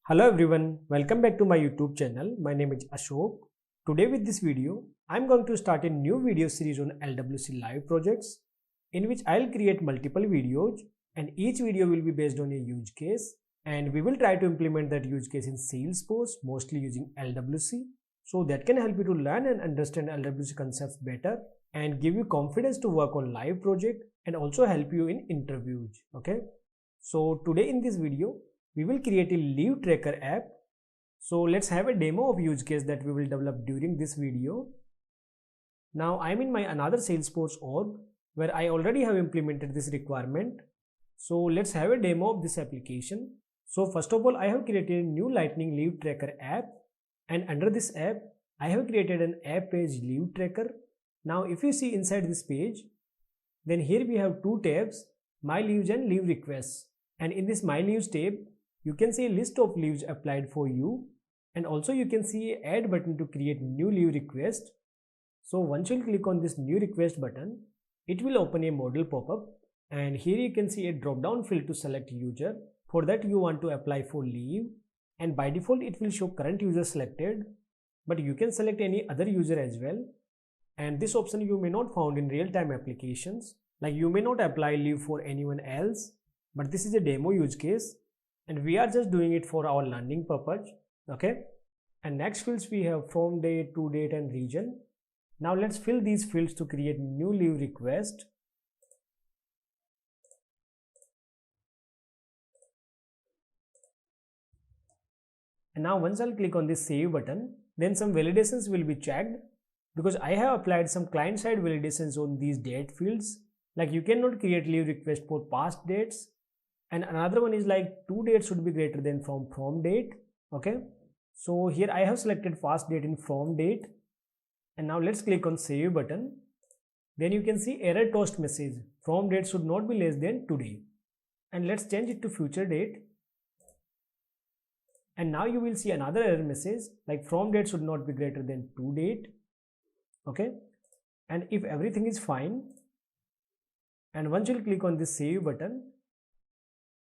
Hello everyone, welcome back to my YouTube channel. My name is Ashok. Today with this video, I'm going to start a new video series on LWC live projects in which I'll create multiple videos and each video will be based on a use case and we will try to implement that use case in Salesforce, mostly using LWC. So that can help you to learn and understand LWC concepts better and give you confidence to work on live project and also help you in interviews. Okay. So today in this video, we will create a leave tracker app. So let's have a demo of use case that we will develop during this video. Now I'm in my another Salesforce org where I already have implemented this requirement. So let's have a demo of this application. So first of all, I have created a new Lightning leave tracker app, and under this app, I have created an app page leave tracker. Now if you see inside this page, then here we have two tabs, my leaves and leave requests. And in this my leaves tab, you can see a list of leaves applied for you, and also you can see an add button to create new leave request. So once you click on this new request button, it will open a modal pop-up, and here you can see a drop down field to select user. For that you want to apply for leave, and by default it will show current user selected, but you can select any other user as well. And this option you may not found in real-time applications, like you may not apply leave for anyone else, but this is a demo use case and we are just doing it for our learning purpose. Okay, and next fields we have from date, to date and region. Now let's fill these fields to create new leave request. And now once I'll click on this save button, then some validations will be checked because I have applied some client side validations on these date fields. Like you cannot create leave request for past dates, and another one is like to date should be greater than from date. Okay, so here I have selected past date in from date, and now let's click on save button. Then you can see error toast message, from date should not be less than today, and let's change it to future date. And now you will see another error message like from date should not be greater than to date. Okay, and if everything is fine, and once you click on this save button,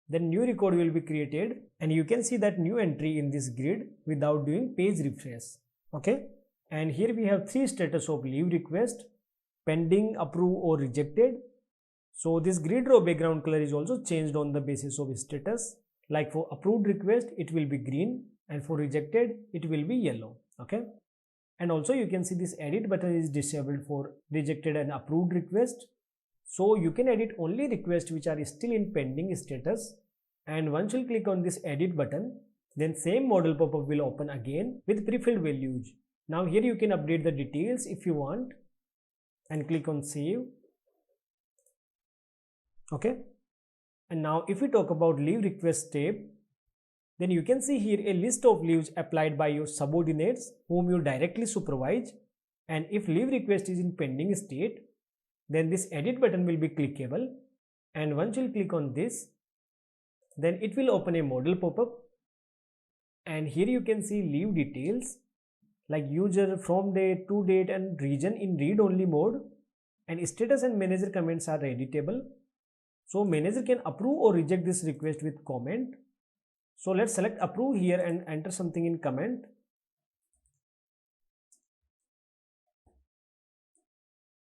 then new record will be created and you can see that new entry in this grid without doing page refresh. Okay, and here we have three status of leave request: pending, approve or rejected. So this grid row background color is also changed on the basis of status. Like for approved request it will be green, and for rejected it will be yellow. Okay, and also you can see this edit button is disabled for rejected and approved request. So you can edit only requests which are still in pending status, and once you click on this edit button, then same modal pop-up will open again with pre-filled values. Now here you can update the details if you want, and click on save. Okay, and now if we talk about leave request tab, then you can see here a list of leaves applied by your subordinates whom you directly supervise, and if leave request is in pending state, then this edit button will be clickable, and once you click on this, then it will open a modal pop-up, and here you can see leave details like user, from date, to date and region in read only mode, and status and manager comments are editable. So manager can approve or reject this request with comment. So let's select approve here and enter something in comment.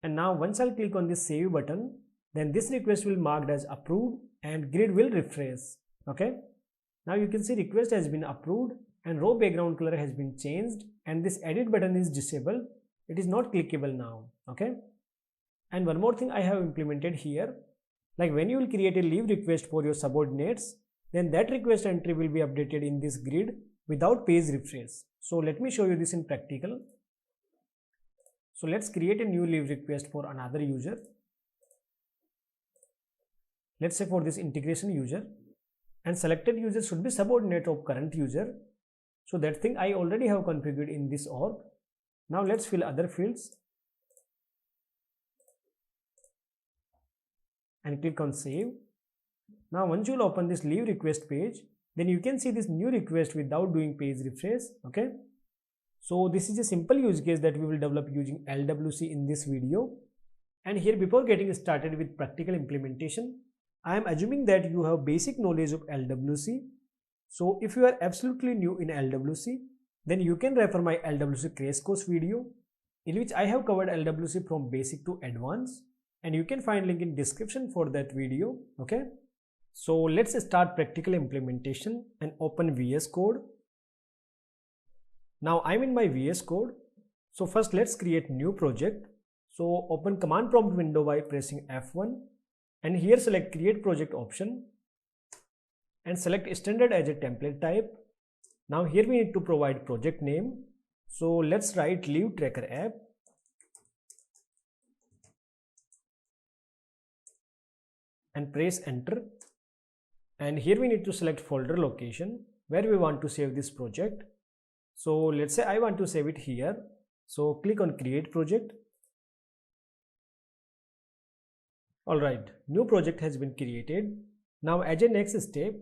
And now once I'll click on this save button, then this request will marked as approved and grid will refresh. Okay, now you can see request has been approved and row background color has been changed, and this edit button is disabled. It is not clickable now. Okay, and one more thing I have implemented here, like when you will create a leave request for your subordinates, then that request entry will be updated in this grid without page refresh. So let me show you this in practical. So let's create a new leave request for another user. Let's say for this integration user, and selected user should be subordinate of current user. So that thing I already have configured in this org. Now let's fill other fields and click on save. Now once you'll open this leave request page, then you can see this new request without doing page refresh. Okay, so this is a simple use case that we will develop using LWC in this video. And here, before getting started with practical implementation, I am assuming that you have basic knowledge of LWC. So if you are absolutely new in LWC, then you can refer my LWC crash course video in which I have covered LWC from basic to advanced, and you can find link in description for that video. Okay, so let's start practical implementation and open VS Code. Now I'm in my VS Code. So first let's create new project. So open command prompt window by pressing F1 and here select create project option and select standard as a template type. Now here we need to provide project name. So let's write Leave Tracker app. And press enter. And here we need to select folder location where we want to save this project. So let's say I want to save it here. So click on create project. Alright, new project has been created. Now as a next step,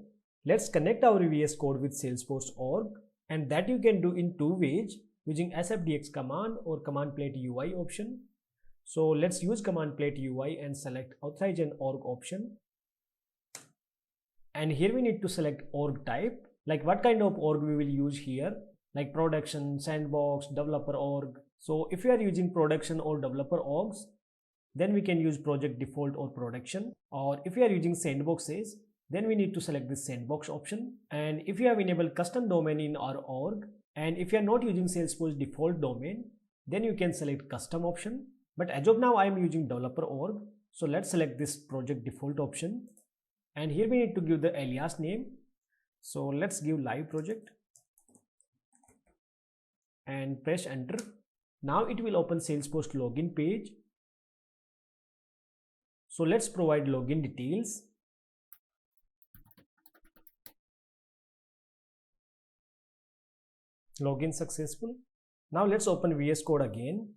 let's connect our VS Code with Salesforce org, and that you can do in two ways using sfdx command or command plate UI option. So let's use command plate UI and select authorize an org option. And here we need to select org type, like what kind of org we will use here, like production, sandbox, developer org. So if you are using production or developer orgs, then we can use project default or production, or if you are using sandboxes, then we need to select this sandbox option. And if you have enabled custom domain in our org, and if you are not using Salesforce default domain, then you can select custom option. But as of now I am using developer org, so let's select this project default option. And here we need to give the alias name. So let's give live project and press enter. Now it will open Salesforce login page. So let's provide login details. Login successful. Now let's open VS Code again.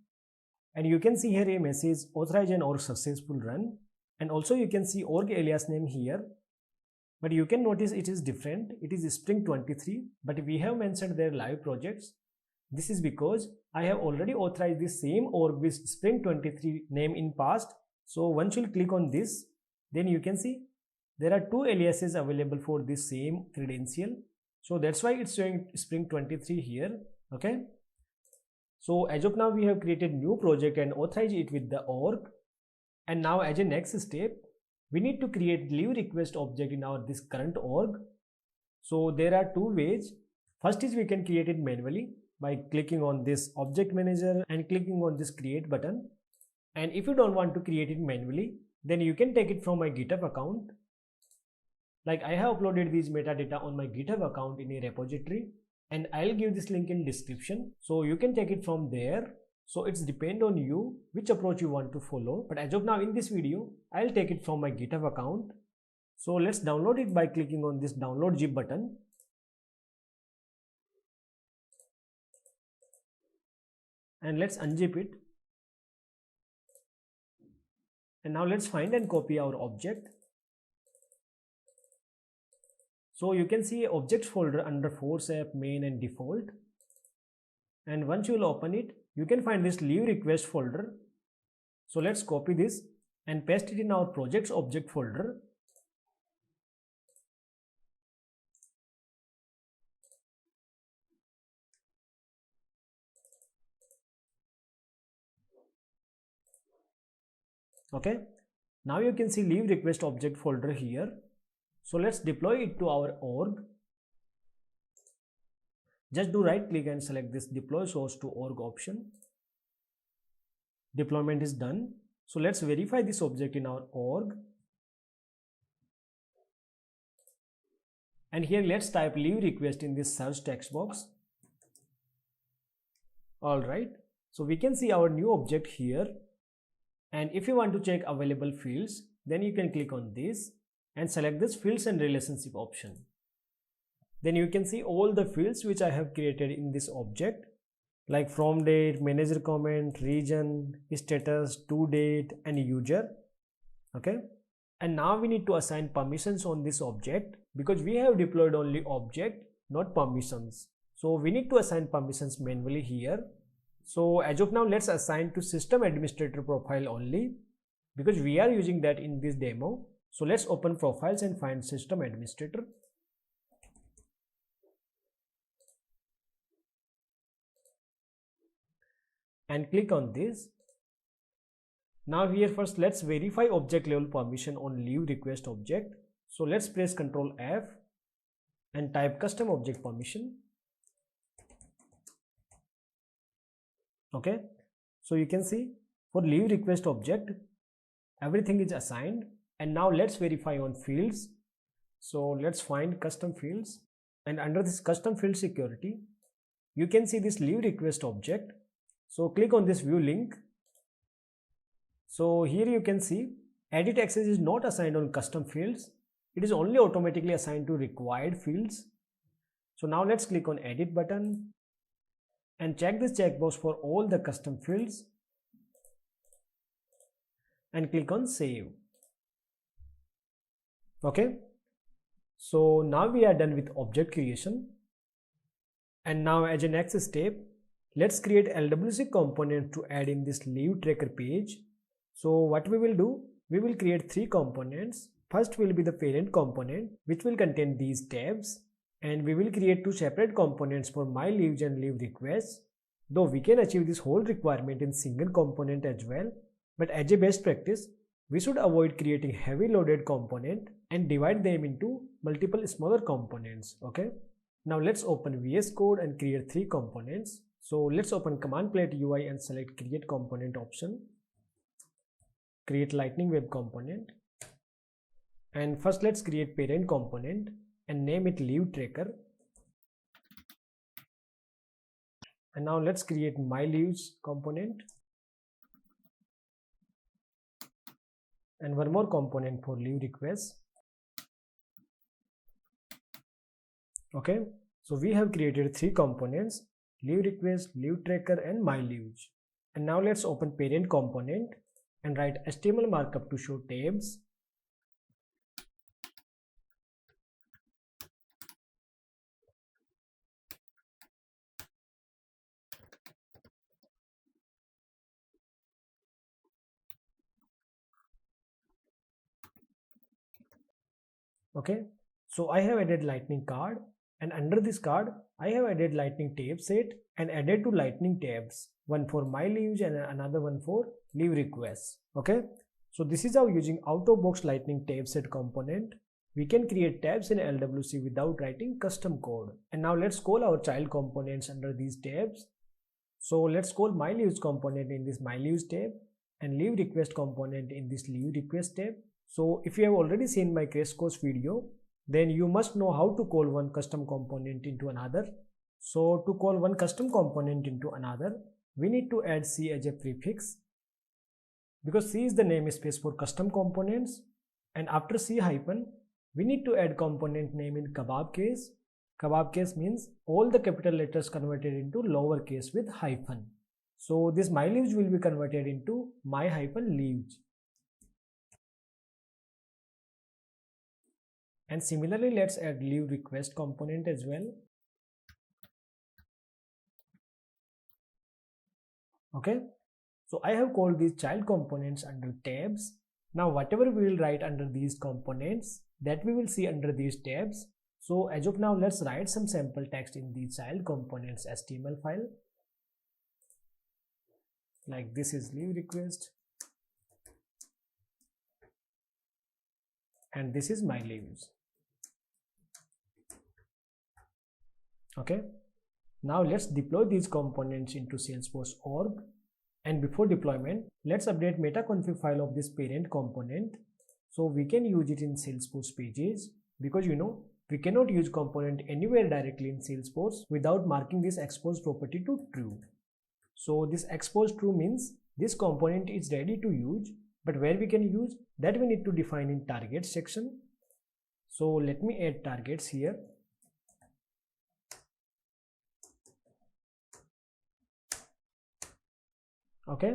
And you can see here a message authorize an org successful run. And also you can see org alias name here. But you can notice it is different. It is Spring 23, but we have mentioned their live projects. This is because I have already authorized the same org with Spring 23 name in past. So once you click on this, then you can see there are two aliases available for this same credential. So that's why it's showing Spring 23 here. Okay. So as of now, we have created new project and authorized it with the org. And now as a next step, we need to create leave request object in our this current org. So there are two ways. First is we can create it manually by clicking on this object manager and clicking on this create button. And if you don't want to create it manually, then you can take it from my GitHub account. Like I have uploaded these metadata on my GitHub account in a repository, and I'll give this link in description. So you can take it from there. So it's depend on you which approach you want to follow. But as of now in this video, I'll take it from my GitHub account. So let's download it by clicking on this download zip button. And let's unzip it. And now let's find and copy our object. So you can see objects folder under force app, main and default. And once you will open it, you can find this leave request folder. So let's copy this and paste it in our projects object folder. Okay, now you can see leave request object folder here. So let's deploy it to our org. Just do right click and select this deploy source to org option. Deployment is done. So let's verify this object in our org. And here let's type leave request in this search text box. Alright, so we can see our new object here. And if you want to check available fields, then you can click on this and select this fields and relationship option. Then you can see all the fields which I have created in this object, like from date, manager comment, region, status, to date and user. Okay. And now we need to assign permissions on this object because we have deployed only object, not permissions. So we need to assign permissions manually here. So as of now, let's assign to system administrator profile only because we are using that in this demo. So let's open profiles and find system administrator. and click on this. Now here first let's verify object level permission on leave request object. So let's press Ctrl F and type custom object permission. Okay, so you can see for leave request object everything is assigned. And now let's verify on fields. So let's find custom fields, and under this custom field security you can see this leave request object. So click on this view link. So here you can see edit access is not assigned on custom fields, it is only automatically assigned to required fields. So now let's click on edit button and check this checkbox for all the custom fields and click on save. Okay, so now we are done with object creation. And now as a next step, let's create LWC component to add in this leave tracker page. So what we will do, we will create 3 components. First will be the parent component, which will contain these tabs, and we will create 2 separate components for my leaves and leave requests. Though we can achieve this whole requirement in single component as well, but as a best practice, we should avoid creating heavy loaded component and divide them into multiple smaller components. Okay, now let's open VS Code and create 3 components. So let's open command plate UI and select create component option, create lightning web component, and first let's create parent component and name it leave tracker. And now let's create my leaves component and one more component for leave requests. Okay, so we have created 3 components: leave request, leave tracker, and my leaves. And now let's open parent component and write HTML markup to show tabs. Okay, so I have added lightning card, and under this card I have added lightning tab set and added 2 lightning tabs, one for my leaves and another one for leave requests. Okay, so this is how using out of box lightning tab set component we can create tabs in LWC without writing custom code. And now let's call our child components under these tabs. So let's call my leaves component in this my leaves tab and leave request component in this leave request tab. So if you have already seen my crash course video, then you must know how to call one custom component into another. So to call one custom component into another, we need to add C as a prefix, because C is the namespace for custom components, and after C hyphen we need to add component name in kebab case. Kebab case means all the capital letters converted into lowercase with hyphen. So this my leaves will be converted into my hyphen leaves. And similarly, let's add leave request component as well. Okay, so I have called these child components under tabs. Now whatever we will write under these components, that we will see under these tabs. So as of now, let's write some sample text in the child components HTML file. Like this is leave request and this is my leaves. Okay, now let's deploy these components into Salesforce org, and before deployment let's update meta config file of this parent component so we can use it in Salesforce pages, because you know we cannot use component anywhere directly in Salesforce without marking this expose property to true. So this expose true means this component is ready to use, but where we can use that we need to define in targets section. So let me add targets here. Okay,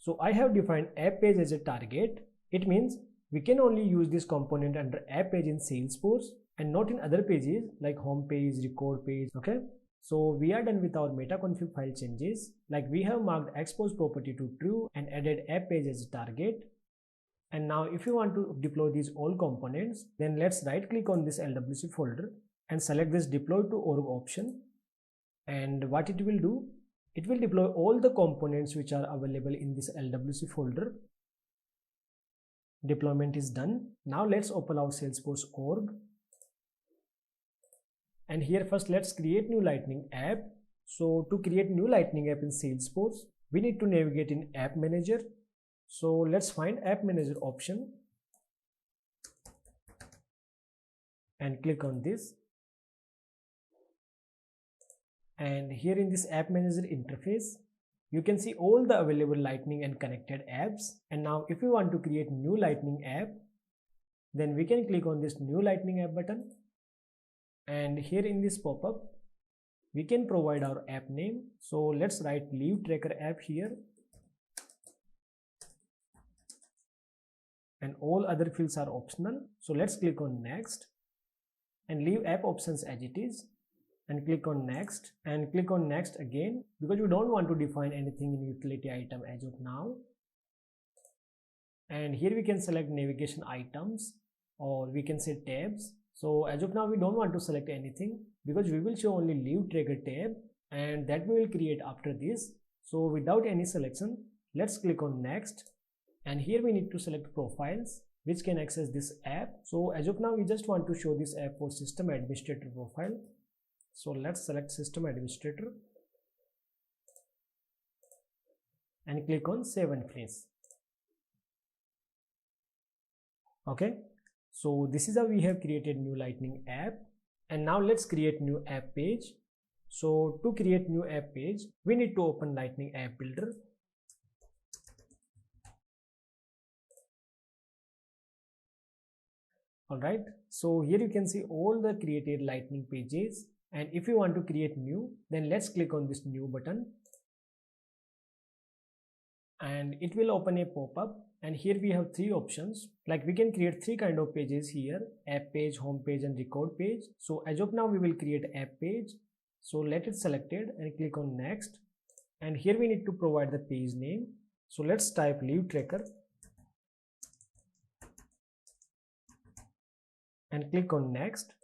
so I have defined app page as a target. It means we can only use this component under app page in Salesforce and not in other pages like home page, record page. Okay, so we are done with our meta config file changes. Like we have marked expose property to true and added app page as a target. And now if you want to deploy these all components, then let's right click on this LWC folder and select this deploy to org option. And what it will do, It will deploy all the components which are available in this LWC folder. Deployment is done. Now let's open our Salesforce org. And here first let's create new Lightning app. So to create new Lightning app in Salesforce, we need to navigate in App Manager. So let's find App Manager option and click on this. And here in this App Manager interface, you can see all the available Lightning and connected apps. And now if we want to create new Lightning app, then we can click on this new Lightning app button. And here in this pop-up, we can provide our app name. So let's write Leave Tracker app here. And all other fields are optional. So let's click on next and leave app options as it is. And click on next and click on next again, because you don't want to define anything in utility item as of now. And here we can select navigation items, or we can say tabs. So as of now we don't want to select anything, because we will show only Leave Tracker tab, and that we will create after this. So without any selection, let's click on next. And here we need to select profiles which can access this app. So as of now we just want to show this app for system administrator profile. So let's select system administrator and click on save and finish. Okay, so this is how we have created new Lightning app. And now let's create new app page. So to create new app page, we need to open Lightning app builder. Alright, so here you can see all the created Lightning pages. And if you want to create new, then let's click on this new button. And it will open a pop-up. And here we have three options. Like we can create three kind of pages here: app page, home page, and record page. So as of now we will create app page. So let it selected and click on next. And here we need to provide the page name. So let's type Leave Tracker and click on next.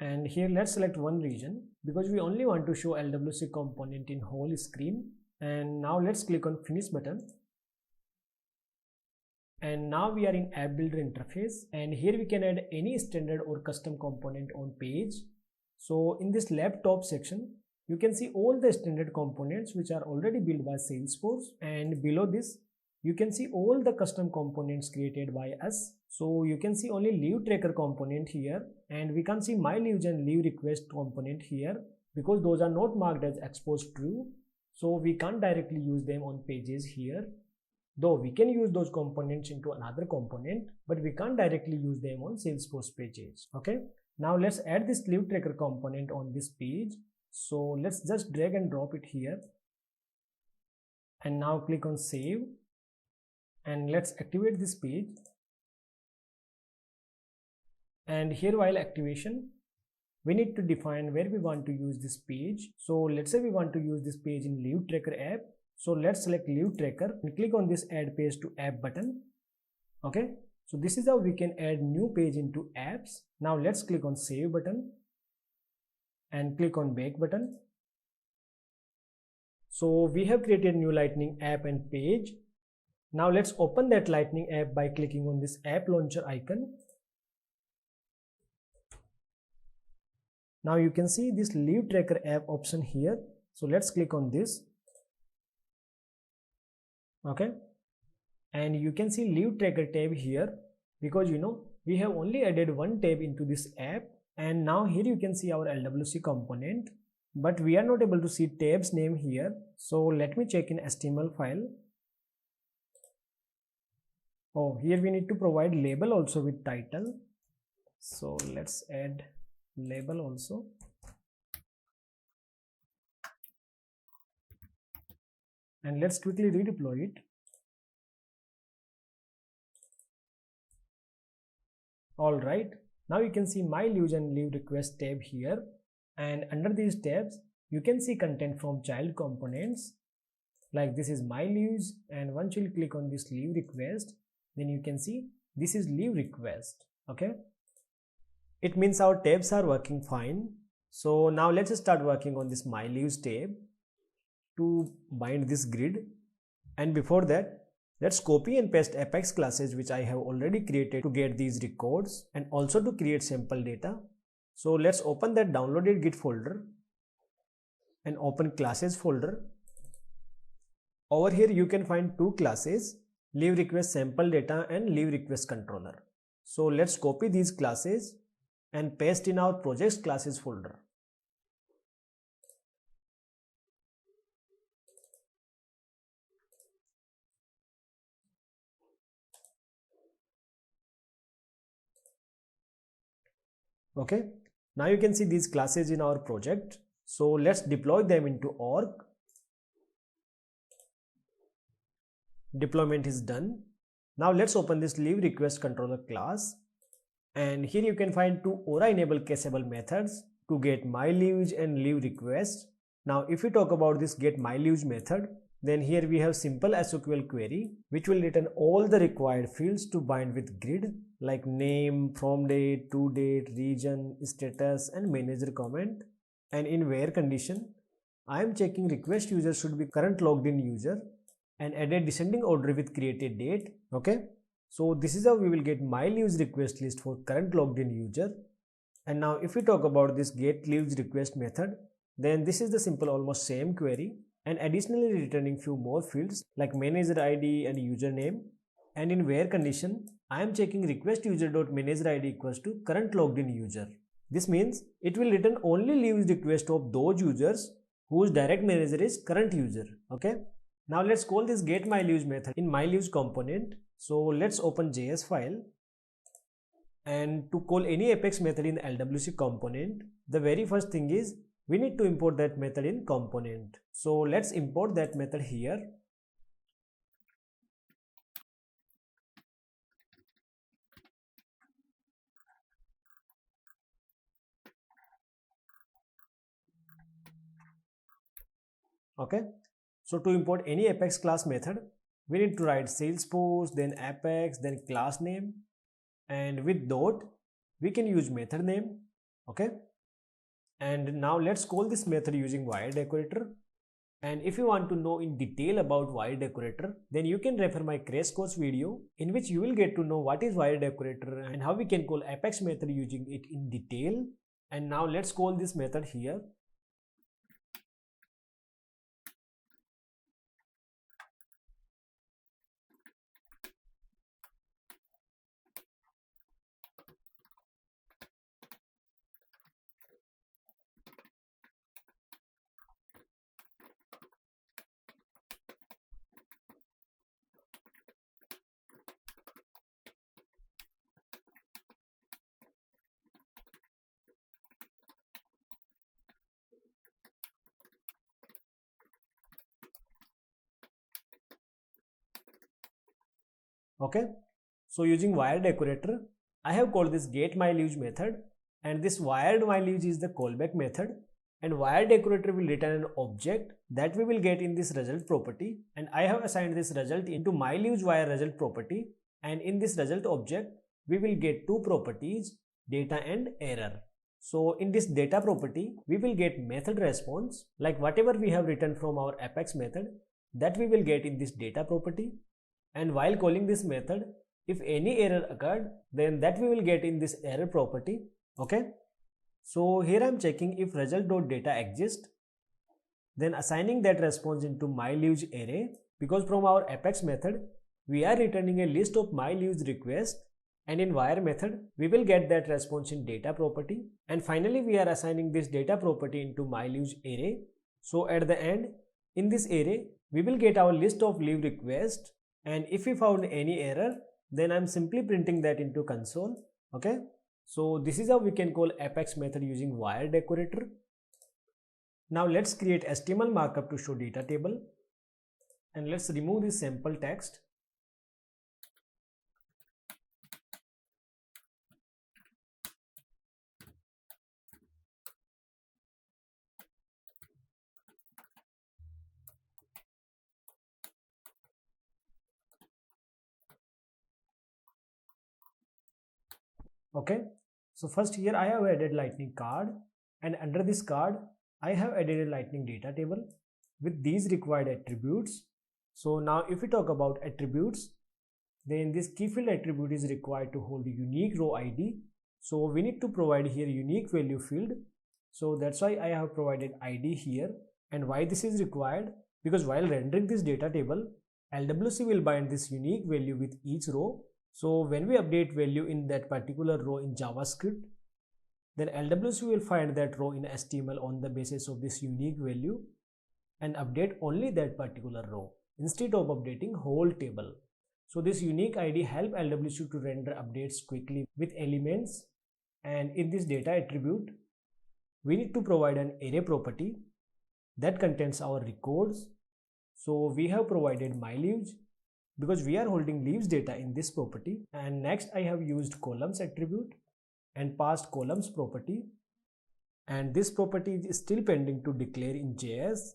And here let's select one region, because we only want to show LWC component in whole screen. And now let's click on finish button. And now we are in app builder interface, and here we can add any standard or custom component on page. So in this left top section, you can see all the standard components which are already built by Salesforce, and below this you can see all the custom components created by us. So you can see only Leave Tracker component here, and we can see My Leaves and Leave Request component here, because those are not marked as expose true. So we can't directly use them on pages here, though we can use those components into another component, but we can't directly use them on Salesforce pages. Okay, now let's add this Leave Tracker component on this page. So let's just drag and drop it here, and now click on save, and let's activate this page. And here, while activation, we need to define where we want to use this page. So let's say we want to use this page in Leave Tracker app. So let's select Leave Tracker and click on this add page to app button. Okay, so this is how we can add new page into apps. Now let's click on save button and click on back button. So we have created new Lightning app and page. Now let's open that Lightning app by clicking on this app launcher icon. Now you can see this Leave Tracker app option here. So let's click on this. Okay, and you can see Leave Tracker tab here, because we have only added one tab into this app. And now here you can see our LWC component, but we are not able to see tab's name here. So let me check in HTML file. Oh, here we need to provide label also with title. So let's add label also. And let's quickly redeploy it. Alright, now you can see My Leaves and Leave Request tab here, and under these tabs you can see content from child components. Like this is My Leaves, and once you click on this Leave Request, then you can see this is Leave Request. Okay, it means our tabs are working fine. So now let's start working on this My Leaves tab. to bind this grid. And before that, let's copy and paste Apex classes which I have already created to get these records and also to create sample data. So let's open that downloaded Git folder and open classes folder. Over here you can find two classes, leave request sample data and leave request controller. So let's copy these classes and paste in our projects classes folder. Okay, now you can see these classes in our project. So let's deploy them into org. Deployment is done. Now let's open this leave request controller class, and here you can find two Aura enable cacheable methods to get my leaves and leave requests. Now if we talk about this get my leaves method, then here we have simple SQL query which will return all the required fields to bind with grid like name, from date, to date, region, status and manager comment. And in where condition, I am checking request user should be current logged in user and add a descending order with created date. Okay, so this is how we will get my leaves request list for current logged in user. And now if we talk about this get leaves request method, then this is the simple almost same query and additionally returning few more fields like manager ID and username. And in where condition, I am checking request user.manager ID equals to current logged in user. This means it will return only leaves request of those users whose direct manager is current user. Okay, now let's call this get my leaves method in my leaves component. So let's open JS file, and to call any Apex method in LWC component, the very first thing is we need to import that method in component. So let's import that method here. Okay, so to import any Apex class method, we need to write Salesforce, then Apex, then class name, and with dot we can use method name. Okay, and now let's call this method using wire decorator. And if you want to know in detail about wire decorator, then you can refer my crash course video in which you will get to know what is wire decorator and how we can call Apex method using it in detail. And now let's call this method here. Okay, so using wire decorator, I have called this get my leaves method, and this wired my leaves is the callback method, and wire decorator will return an object that we will get in this result property, and I have assigned this result into my leaves wire result property, and in this result object we will get two properties, data and error. So in this data property we will get method response, like whatever we have written from our Apex method, that we will get in this data property. And while calling this method, if any error occurred, then that we will get in this error property. Okay, so here I am checking if result.data exists, then assigning that response into my leaves array, because from our Apex method we are returning a list of my leaves request, and in wire method we will get that response in data property. And finally we are assigning this data property into my leaves array. So at the end, in this array we will get our list of leave requests, and if we found any error, then I'm simply printing that into console. Okay, so this is how we can call Apex method using wire decorator. Now let's create HTML markup to show data table, and let's remove this sample text. Okay, so first here I have added lightning card, and under this card I have added a lightning data table. with these required attributes. So now if we talk about attributes, then this key field attribute is required to hold unique row ID. So we need to provide here unique value field. So that's why I have provided ID here. And why this is required? Because while rendering this data table, LWC will bind this unique value with each row. So when we update value in that particular row in JavaScript, then LWC will find that row in HTML on the basis of this unique value and update only that particular row instead of updating whole table. So this unique ID help LWC to render updates quickly with elements. And in this data attribute, we need to provide an array property that contains our records. So we have provided myLeaves because we are holding leaves data in this property. And next I have used columns attribute and passed columns property. And this property is still pending to declare in JS.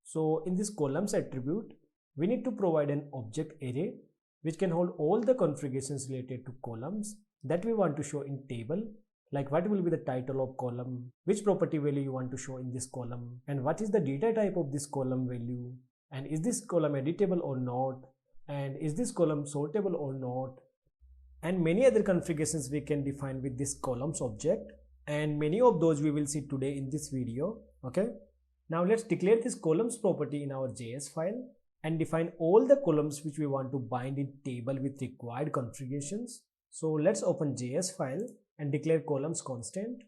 So in this columns attribute, we need to provide an object array which can hold all the configurations related to columns that we want to show in table, like what will be the title of column, which property value you want to show in this column, and what is the data type of this column value, and is this column editable or not, and is this column sortable or not, and many other configurations we can define with this columns object, and many of those we will see today in this video. Okay, now let's declare this columns property in our JS file and define all the columns which we want to bind in table with required configurations. So let's open JS file and declare columns constant.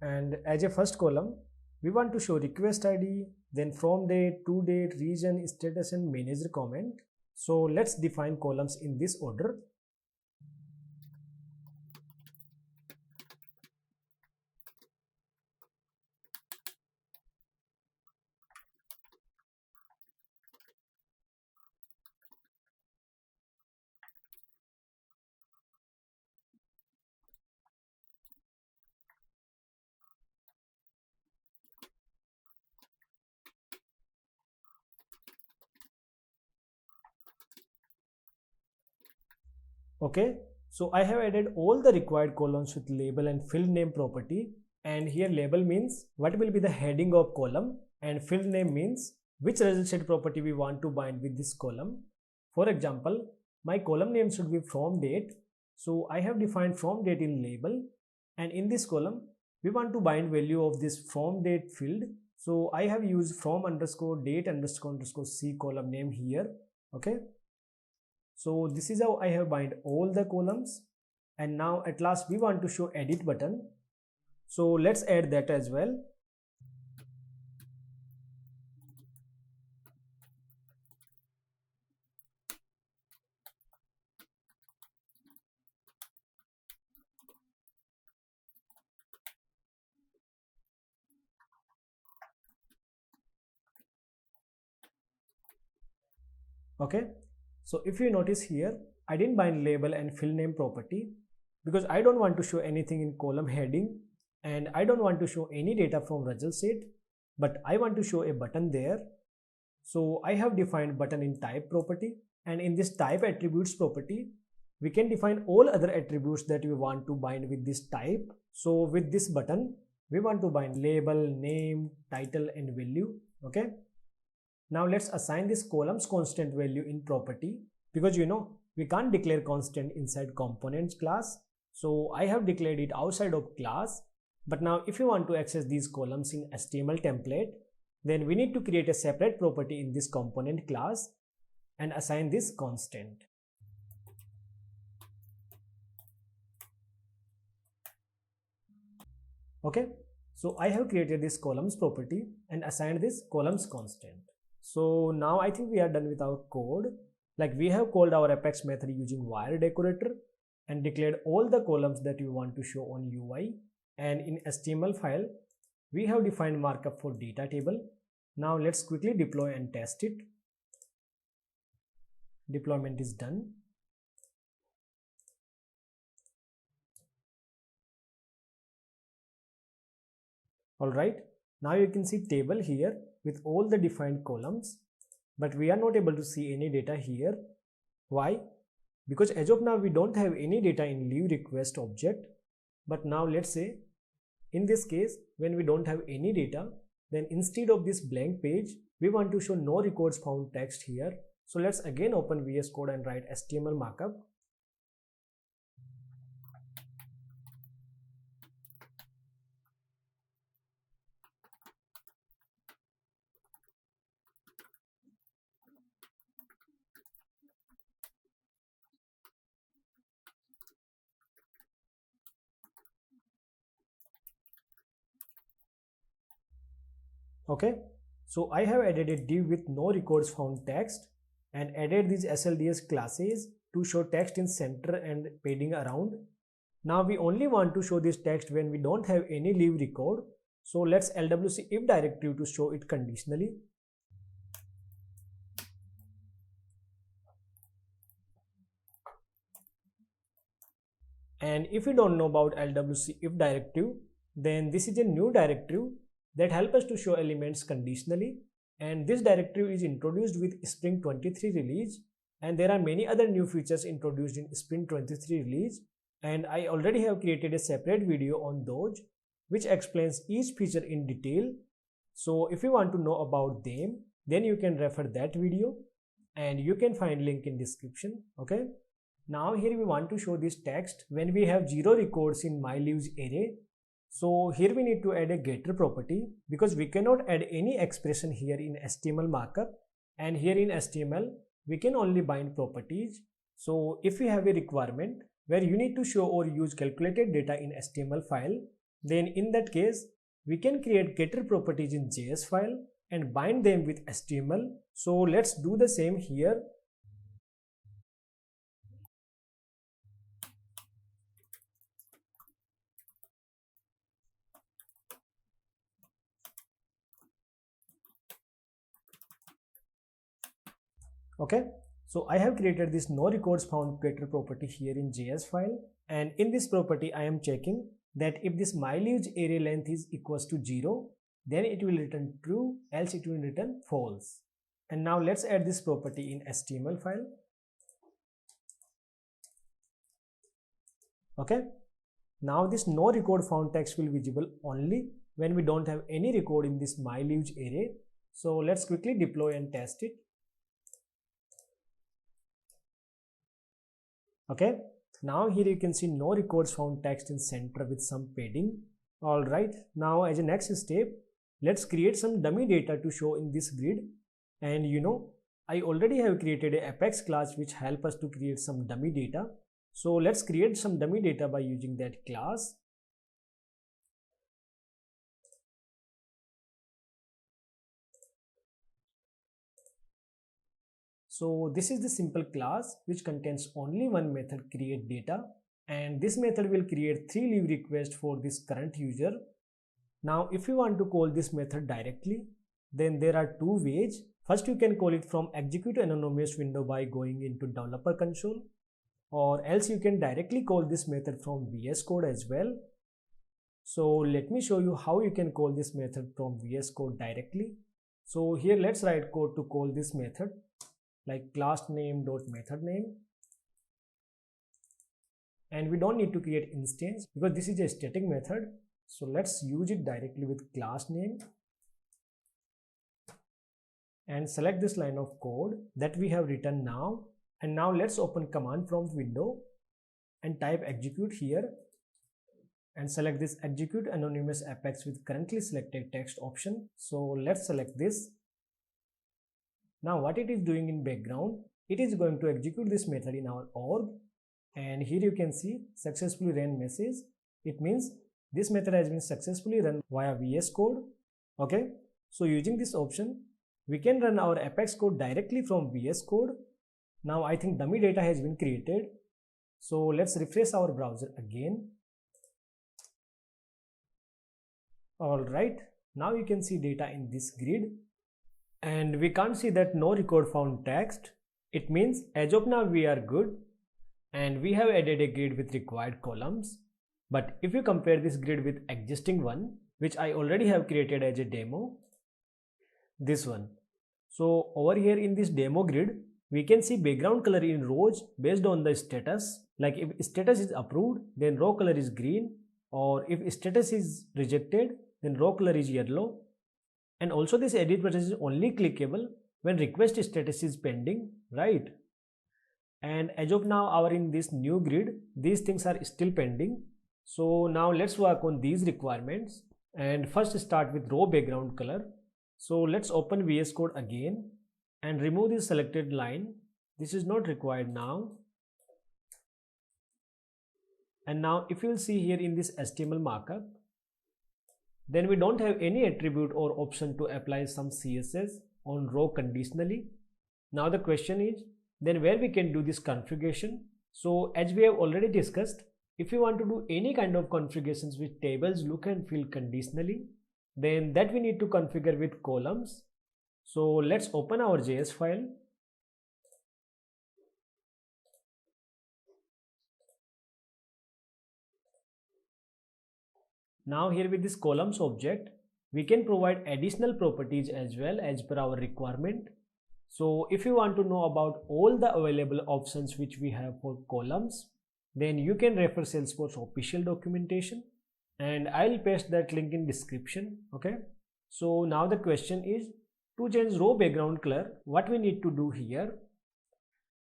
And as a first column, we want to show request ID, then from date, to date, region, status, and manager comment. So let's define columns in this order. Okay, so I have added all the required columns with label and field name property, and here label means what will be the heading of column, and field name means which result set property we want to bind with this column. For example, my column name should be from date, so I have defined from date in label, and in this column we want to bind value of this from date field, so I have used from underscore date underscore c column name here. Okay, so this is how I have bind all the columns. And now at last we want to show edit button. So let's add that as well. Okay, so if you notice here, I didn't bind label and field name property because I don't want to show anything in column heading, and I don't want to show any data from result set, but I want to show a button there. So I have defined button in type property, and in this type attributes property, we can define all other attributes that we want to bind with this type. So with this button, we want to bind label, name, title, and value. Okay. Now let's assign this columns constant value in property, because we can't declare constant inside components class. So I have declared it outside of class. But now if you want to access these columns in HTML template, then we need to create a separate property in this component class and assign this constant. Okay, so I have created this columns property and assigned this columns constant. So now I think we are done with our code. Like we have called our Apex method using wire decorator and declared all the columns that we want to show on UI. And in HTML file, we have defined markup for data table. Now let's quickly deploy and test it. Deployment is done. Alright, now you can see table here with all the defined columns, but we are not able to see any data here. Why? Because as of now we don't have any data in leave request object. But now let's say in this case, when we don't have any data, then instead of this blank page, we want to show no records found text here. So let's again open VS Code and write HTML markup. Okay, so I have added a div with no records found text and added these SLDS classes to show text in center and padding around. Now we only want to show this text when we don't have any leave record. So let's LWC if directive to show it conditionally. And if you don't know about LWC if directive, then this is a new directive that helps us to show elements conditionally, and this directive is introduced with Spring 23 release, and there are many other new features introduced in Spring 23 release, and I already have created a separate video on those which explains each feature in detail. So if you want to know about them, then you can refer that video and you can find link in description. Okay, now here we want to show this text when we have 0 records in myLeaves array. So here we need to add a getter property because we cannot add any expression here in HTML markup, and here in HTML we can only bind properties. So if we have a requirement where you need to show or use calculated data in HTML file, then in that case we can create getter properties in JS file and bind them with HTML. So let's do the same here. Okay, so I have created this no records found getter property here in JS file, and in this property I am checking that if this myLeaves array length is equals to 0, then it will return true, else it will return false. And now let's add this property in HTML file. Okay, now this no record found text will be visible only when we don't have any record in this myLeaves array. So let's quickly deploy and test it. Okay, now here you can see no records found text in center with some padding. Alright, now as a next step, let's create some dummy data to show in this grid. And I already have created a Apex class which help us to create some dummy data. So let's create some dummy data by using that class. So this is the simple class which contains only one method create data, and this method will create 3 leave requests for this current user. Now if you want to call this method directly, then there are 2 ways. First, you can call it from execute anonymous window by going into developer console, or else you can directly call this method from VS Code as well. So let me show you how you can call this method from VS Code directly. So here let's write code to call this method, like class name dot method name, and we don't need to create instance because this is a static method. So let's use it directly with class name and select this line of code that we have written now. And now let's open command prompt window and type execute here and select this execute anonymous apex with currently selected text option. So let's select this. Now what it is doing in background, it is going to execute this method in our org, and here you can see successfully ran message. It means this method has been successfully run via VS Code. Okay, so using this option we can run our Apex code directly from VS Code. Now I think dummy data has been created. So let's refresh our browser again. Alright, now you can see data in this grid, and we can't see that no record found text. It means as of now we are good, and we have added a grid with required columns. But if you compare this grid with existing one, which I already have created as a demo, this one. So over here in this demo grid, we can see background color in rows based on the status. Like if status is approved, then row color is green, or if status is rejected, then row color is yellow. And also this edit button is only clickable when request status is pending, right? And as of now, our in this new grid, these things are still pending. So now let's work on these requirements, and first start with row background color. So let's open VS Code again and remove this selected line. This is not required now. And now if you will see here in this HTML markup, then we don't have any attribute or option to apply some CSS on row conditionally. Now the question is, then where we can do this configuration? So as we have already discussed, if you want to do any kind of configurations with tables look and feel conditionally, then that we need to configure with columns. So let's open our JS file. Now here with this columns object, we can provide additional properties as well as per our requirement. So if you want to know about all the available options which we have for columns, then you can refer Salesforce official documentation, and I'll paste that link in description. Okay. So now the question is, to change row background color, what we need to do here?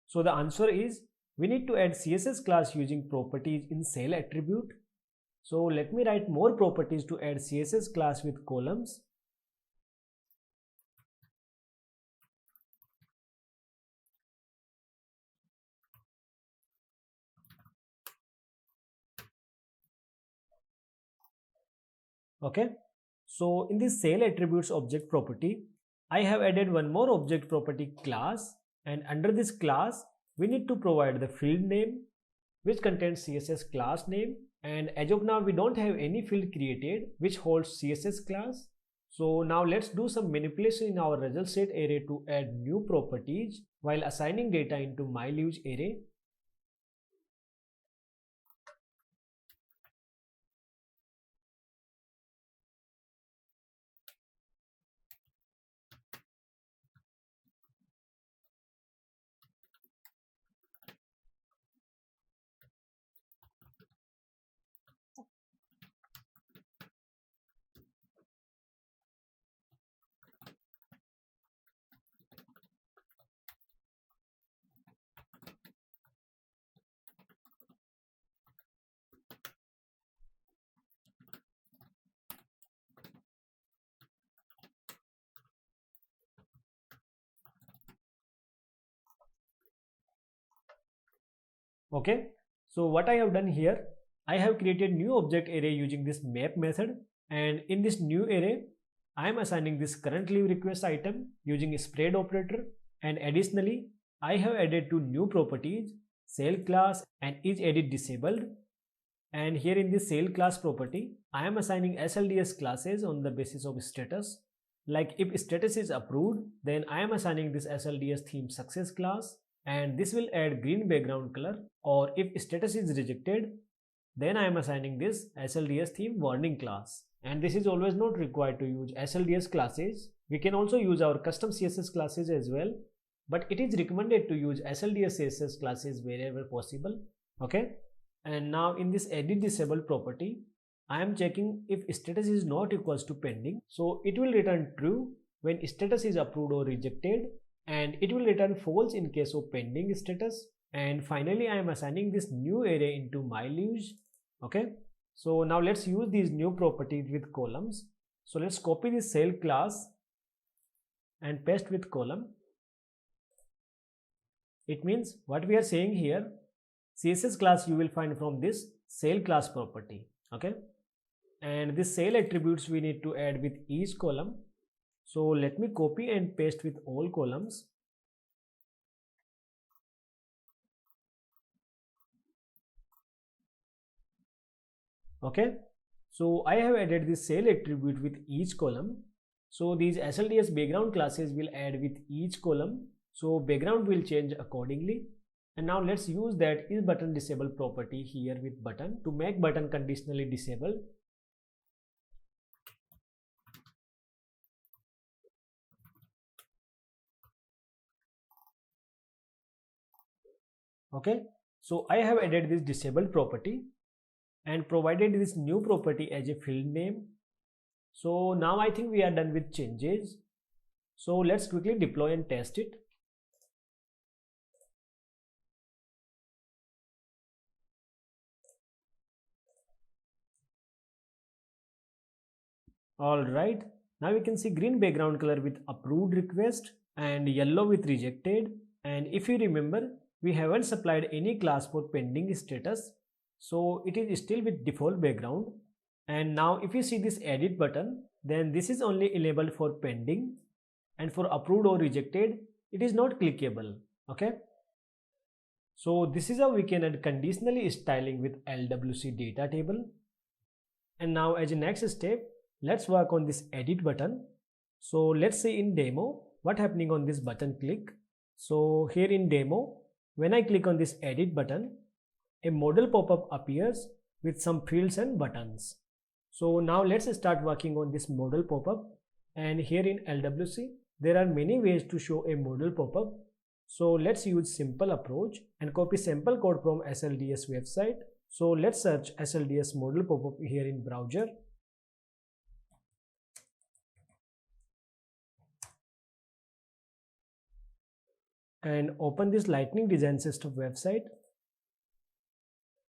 So the answer is, we need to add CSS class using properties in cell attribute. So let me write more properties to add CSS class with columns. Okay, so in this cell attributes object property, I have added one more object property class, and under this class we need to provide the field name which contains CSS class name, and as of now we don't have any field created which holds CSS class. So now let's do some manipulation in our result set array to add new properties while assigning data into myLeaves array. Okay, so what I have done here, I have created new object array using this map method, and in this new array I am assigning this current leave request item using a spread operator, and additionally I have added two new properties, sale class and is edit disabled. And here in this sale class property, I am assigning SLDS classes on the basis of status. Like if status is approved, then I am assigning this SLDS theme success class, and this will add green background color, or if status is rejected, then I am assigning this SLDS theme warning class. And this is always not required to use SLDS classes. We can also use our custom CSS classes as well, but it is recommended to use SLDS CSS classes wherever possible. Okay, and now in this edit disabled property, I am checking if status is not equals to pending, so it will return true when status is approved or rejected, and it will return false in case of pending status. And finally I am assigning this new array into myLeaves. Okay, so now let's use these new properties with columns. So let's copy this cell class and paste with column. It means what we are saying here, CSS class you will find from this cell class property. Okay, and this cell attributes we need to add with each column. So let me copy and paste with all columns. Okay, so I have added this cell attribute with each column. So these SLDS background classes will add with each column, so background will change accordingly. And now let's use that is button disable property here with button to make button conditionally disabled. Okay, so I have added this disabled property, and provided this new property as a field name. So now I think we are done with changes. So let's quickly deploy and test it. Alright, now we can see green background color with approved request and yellow with rejected. And if you remember, we haven't supplied any class for pending status, so it is still with default background. And now if you see this edit button, then this is only enabled for pending, and for approved or rejected it is not clickable. Okay, so this is how we can add conditionally styling with LWC data table. And now as a next step, let's work on this edit button. So let's see in demo what happening on this button click. So here in demo, when I click on this edit button, a model pop-up appears with some fields and buttons. So now let's start working on this model pop-up. And here in LWC, there are many ways to show a model pop-up. So let's use simple approach and copy sample code from SLDS website. So let's search SLDS model pop-up here in browser. And open this Lightning Design System website.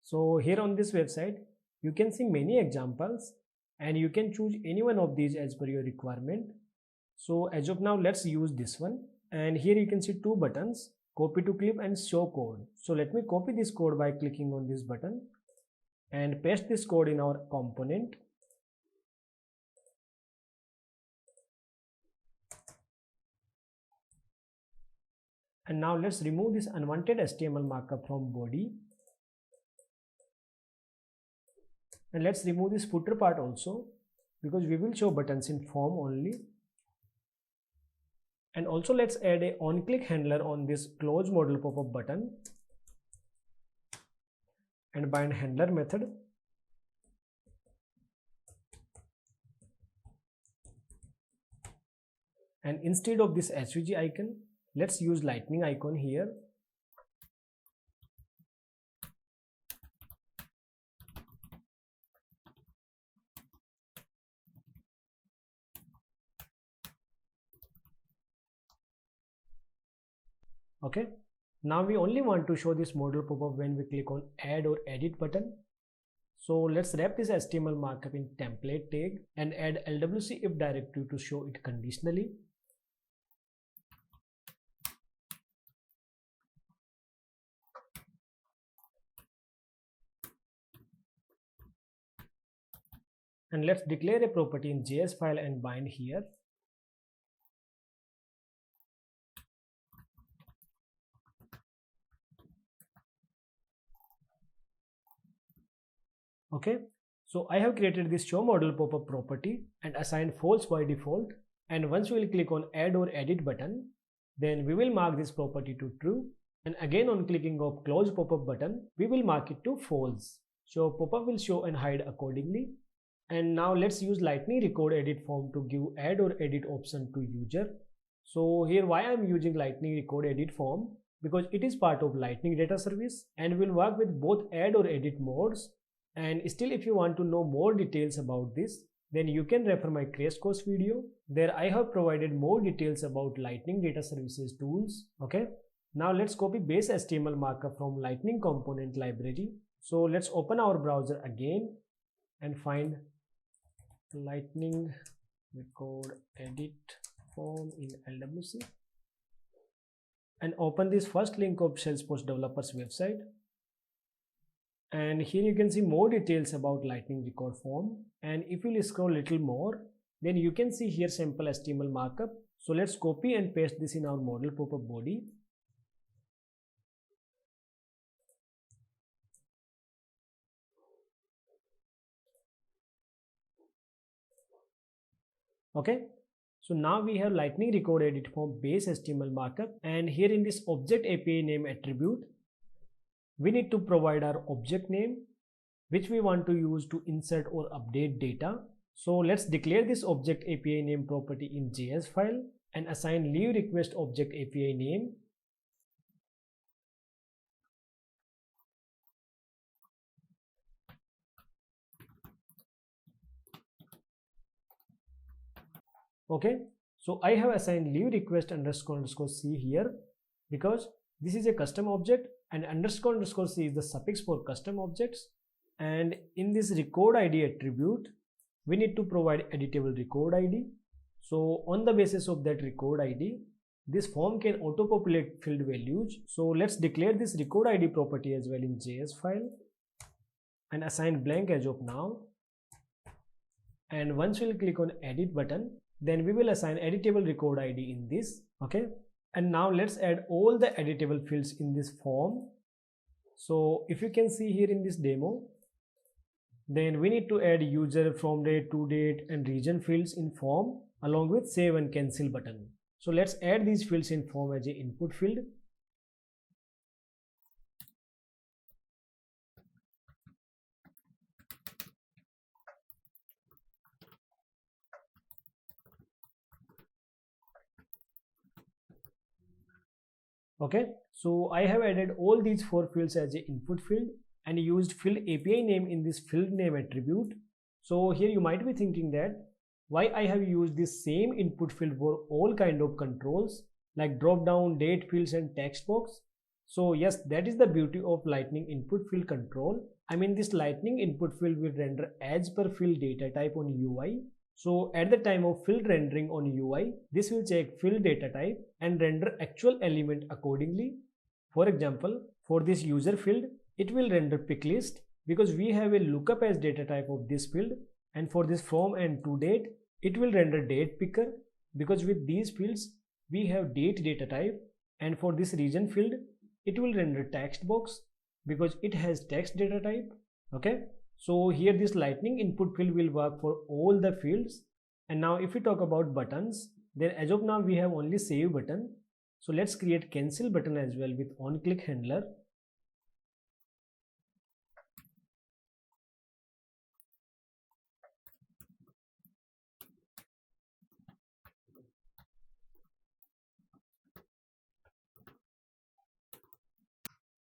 So here on this website, you can see many examples and you can choose any one of these as per your requirement. So as of now, let's use this one. And here you can see two buttons, copy to clip and show code. So let me copy this code by clicking on this button and paste this code in our component. And now let's remove this unwanted HTML markup from body. And let's remove this footer part also, because we will show buttons in form only. And also let's add a on-click handler on this close model pop-up button and bind handler method. And instead of this SVG icon, let's use lightning icon here. Okay, now we only want to show this model pop-up when we click on add or edit button. So let's wrap this HTML markup in template tag and add LWC if directive to show it conditionally. And let's declare a property in JS file and bind here. Okay, so I have created this show model pop-up property and assigned false by default. And once we will click on add or edit button, then we will mark this property to true. And again on clicking of close pop-up button, we will mark it to false. So pop-up will show and hide accordingly. And now let's use Lightning record edit form to give add or edit option to user. So here why I am using Lightning record edit form, because it is part of Lightning data service and will work with both add or edit modes. And still, if you want to know more details about this, then you can refer my crash course video. There I have provided more details about Lightning data services tools. Okay, now let's copy base HTML markup from Lightning component library. So let's open our browser again and find Lightning record edit form in LWC and open this first link of Salesforce developers website. And here you can see more details about Lightning record form. And if you will scroll a little more, then you can see here sample HTML markup. So let's copy and paste this in our model pop-up body. Okay, so now we have Lightning record edit form base HTML markup, and here in this object API name attribute, we need to provide our object name which we want to use to insert or update data. So let's declare this object API name property in JS file and assign leave request object API name. Okay, so I have assigned leave request underscore c here because this is a custom object and underscore c is the suffix for custom objects. And in this record id attribute, we need to provide editable record id. So on the basis of that record id, this form can auto-populate field values. So let's declare this record id property as well in JS file and assign blank as of now. And once we'll click on edit button, then we will assign editable record id in this. Okay, and now let's add all the editable fields in this form. So if you can see here in this demo, then we need to add user, from date, to date and region fields in form along with save and cancel button. So let's add these fields in form as an input field. Okay, so I have added all these 4 fields as an input field and used field API name in this field name attribute. So here you might be thinking that why I have used this same input field for all kind of controls like drop down, date fields and text box. So yes, that is the beauty of Lightning input field control. I mean, this Lightning input field will render as per field data type on UI. So at the time of field rendering on UI, this will check field data type and render actual element accordingly. For example, for this user field, it will render pick list because we have a lookup as data type of this field. And for this from and to date, it will render date picker because with these fields, we have date data type. And for this region field, it will render text box because it has text data type. Okay, so here this Lightning input field will work for all the fields. And now if we talk about buttons, then as of now we have only save button. So let's create cancel button as well with on click handler.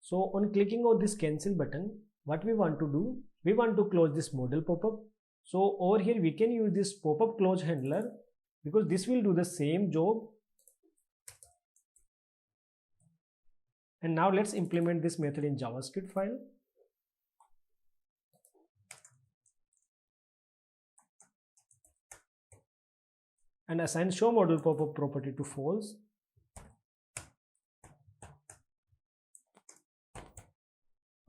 So on clicking on this cancel button, what we want to do, we want to close this modal pop-up. So over here we can use this pop-up close handler because this will do the same job. And now let's implement this method in JavaScript file. And assign show modal pop-up property to false.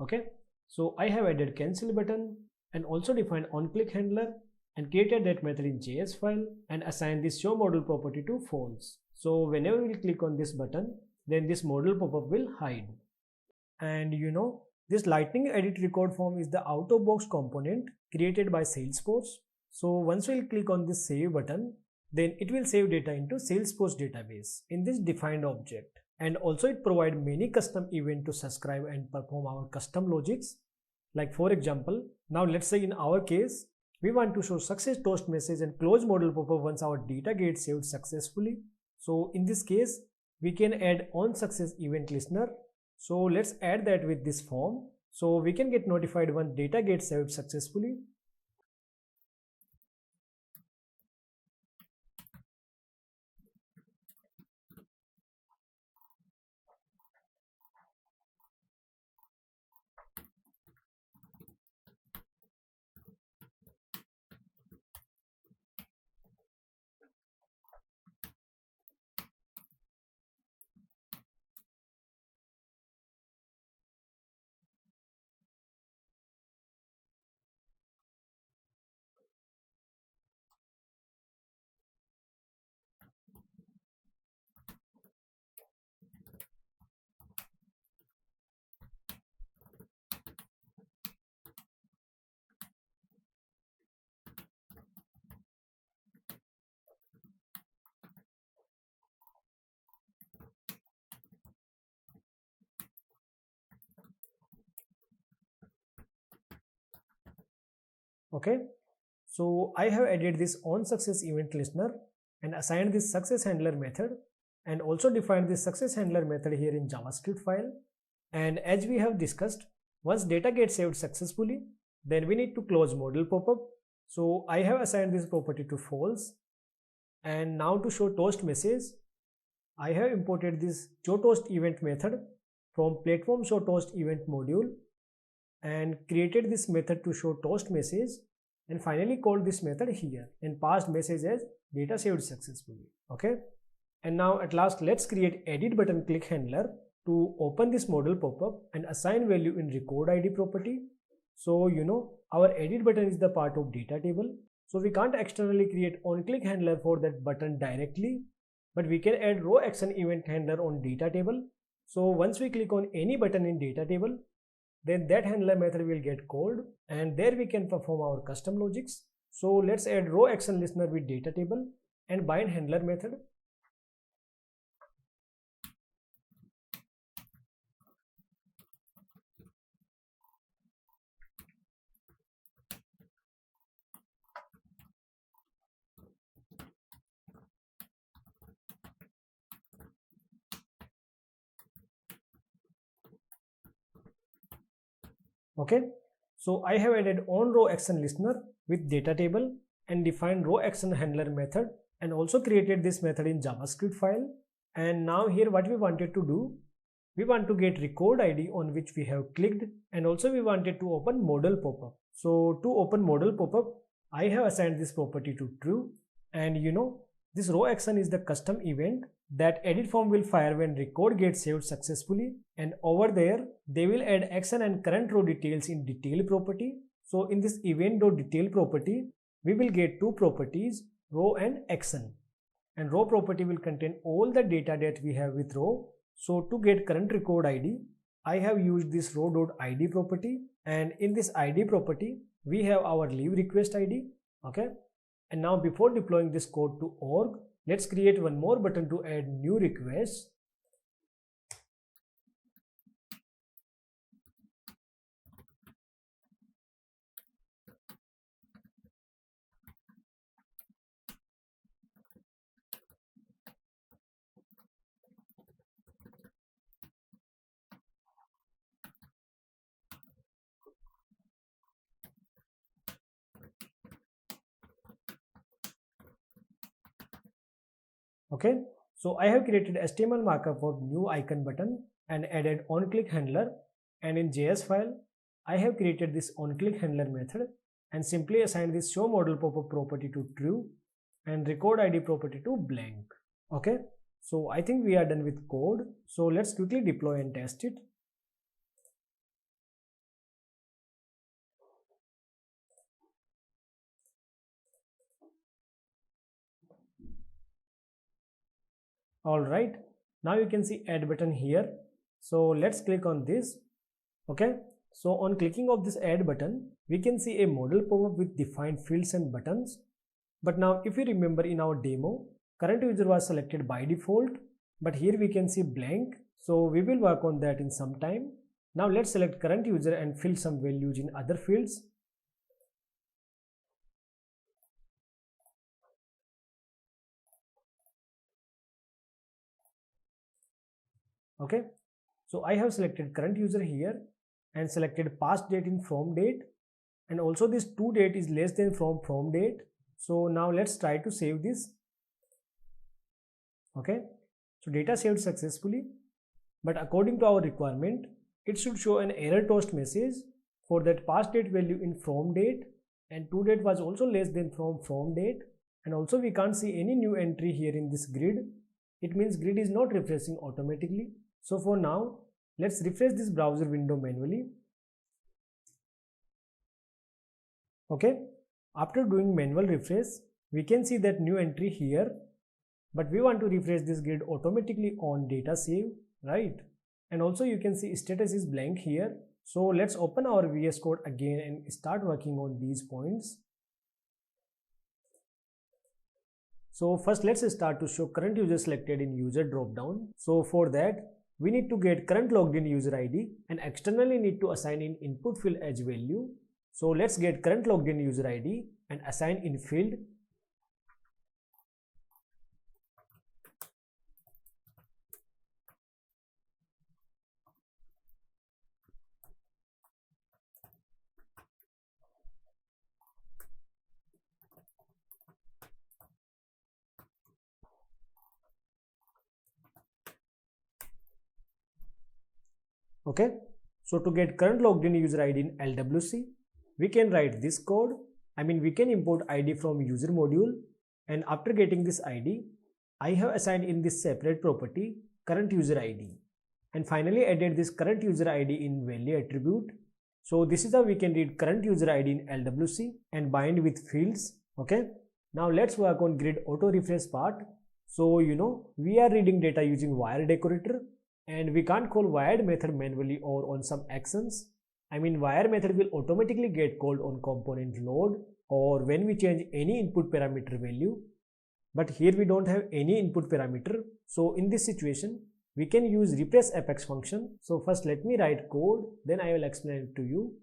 Okay, so I have added cancel button and also defined on click handler and created that method in JS file and assigned this show modal property to false. So whenever we click on this button, then this modal pop-up will hide. And you know, this Lightning edit record form is the out of box component created by Salesforce. So once we'll click on this save button, then it will save data into Salesforce database in this defined object. And also it provides many custom events to subscribe and perform our custom logics. Like for example, now let's say in our case, we want to show success toast message and close modal pop-up once our data gets saved successfully. So in this case, we can add on success event listener. So let's add that with this form. So we can get notified when data gets saved successfully. Okay, so I have added this on success event listener and assigned this success handler method and also defined this success handler method here in JavaScript file. And as we have discussed, once data gets saved successfully, then we need to close modal pop-up. So I have assigned this property to false. And now to show toast message, I have imported this show toast event method from platform show toast event module and created this method to show toast message, and finally called this method here and passed message as data saved successfully. Okay, and now at last let's create edit button click handler to open this model pop-up and assign value in record ID property. So our edit button is the part of data table, so we can't externally create on click handler for that button directly, but we can add row action event handler on data table. So once we click on any button in data table, then that handler method will get called, and there we can perform our custom logics. So let's add row action listener with data table and bind handler method. Okay, so I have added on row action listener with data table and defined row action handler method, and also created this method in JavaScript file. And now here what we wanted to do, we want to get record ID on which we have clicked, and also we wanted to open model pop-up. So to open model pop-up, I have assigned this property to true, and this row action is the custom event that edit form will fire when record gets saved successfully, and over there they will add action and current row details in detail property. So in this event.detail property, we will get two properties, row and action, and row property will contain all the data that we have with row. So to get current record ID, I have used this row.id property, and in this id property we have our leave request ID. Okay, and now before deploying this code to org, let's create one more button to add new requests. Okay, so I have created HTML markup for new icon button and added on click handler, and in JS file I have created this on click handler method and simply assigned this show model pop-up property to true and record ID property to blank. Okay, so I think we are done with code, so let's quickly deploy and test it. Alright, now you can see add button here, so let's click on this. Okay, so on clicking of this add button, we can see a model pop-up with defined fields and buttons. But now if you remember in our demo, current user was selected by default, but here we can see blank, so we will work on that in some time. Now let's select current user and fill some values in other fields. Okay, so I have selected current user here and selected past date in from date, and also this to date is less than from date. So now let's try to save this. Okay, so data saved successfully, but according to our requirement, it should show an error toast message for that past date value in from date, and to date was also less than from date, and also we can't see any new entry here in this grid. It means grid is not refreshing automatically. So for now, let's refresh this browser window manually. Okay, after doing manual refresh, we can see that new entry here, but we want to refresh this grid automatically on data save, right? And also you can see status is blank here. So let's open our VS Code again and start working on these points. So first let's start to show current user selected in user dropdown. So for that, we need to get current logged in user ID and externally need to assign in input field as value. So let's get current logged in user ID and assign in field. Okay, so to get current logged in user ID in LWC, we can write this code. We can import ID from user module, and after getting this ID, I have assigned in this separate property current user ID, and finally added this current user ID in value attribute. So this is how we can read current user ID in LWC and bind with fields. Okay, now let's work on grid auto refresh part. So we are reading data using wire decorator, and we can't call wired method manually or on some actions. Wire method will automatically get called on component load or when we change any input parameter value. But here we don't have any input parameter. So in this situation, we can use refresh apex function. So first let me write code, then I will explain it to you.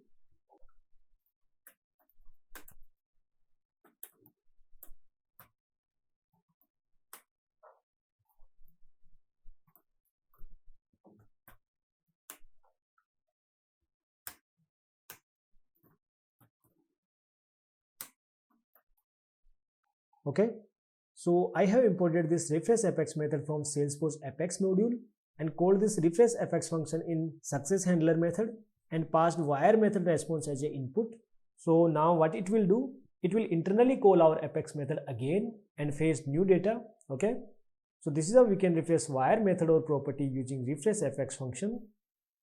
Okay, so I have imported this refresh apex method from Salesforce apex module and called this refresh apex function in success handler method and passed wire method response as an input. So now what it will do, it will internally call our apex method again and fetch new data. Okay, so this is how we can refresh wire method or property using refresh apex function.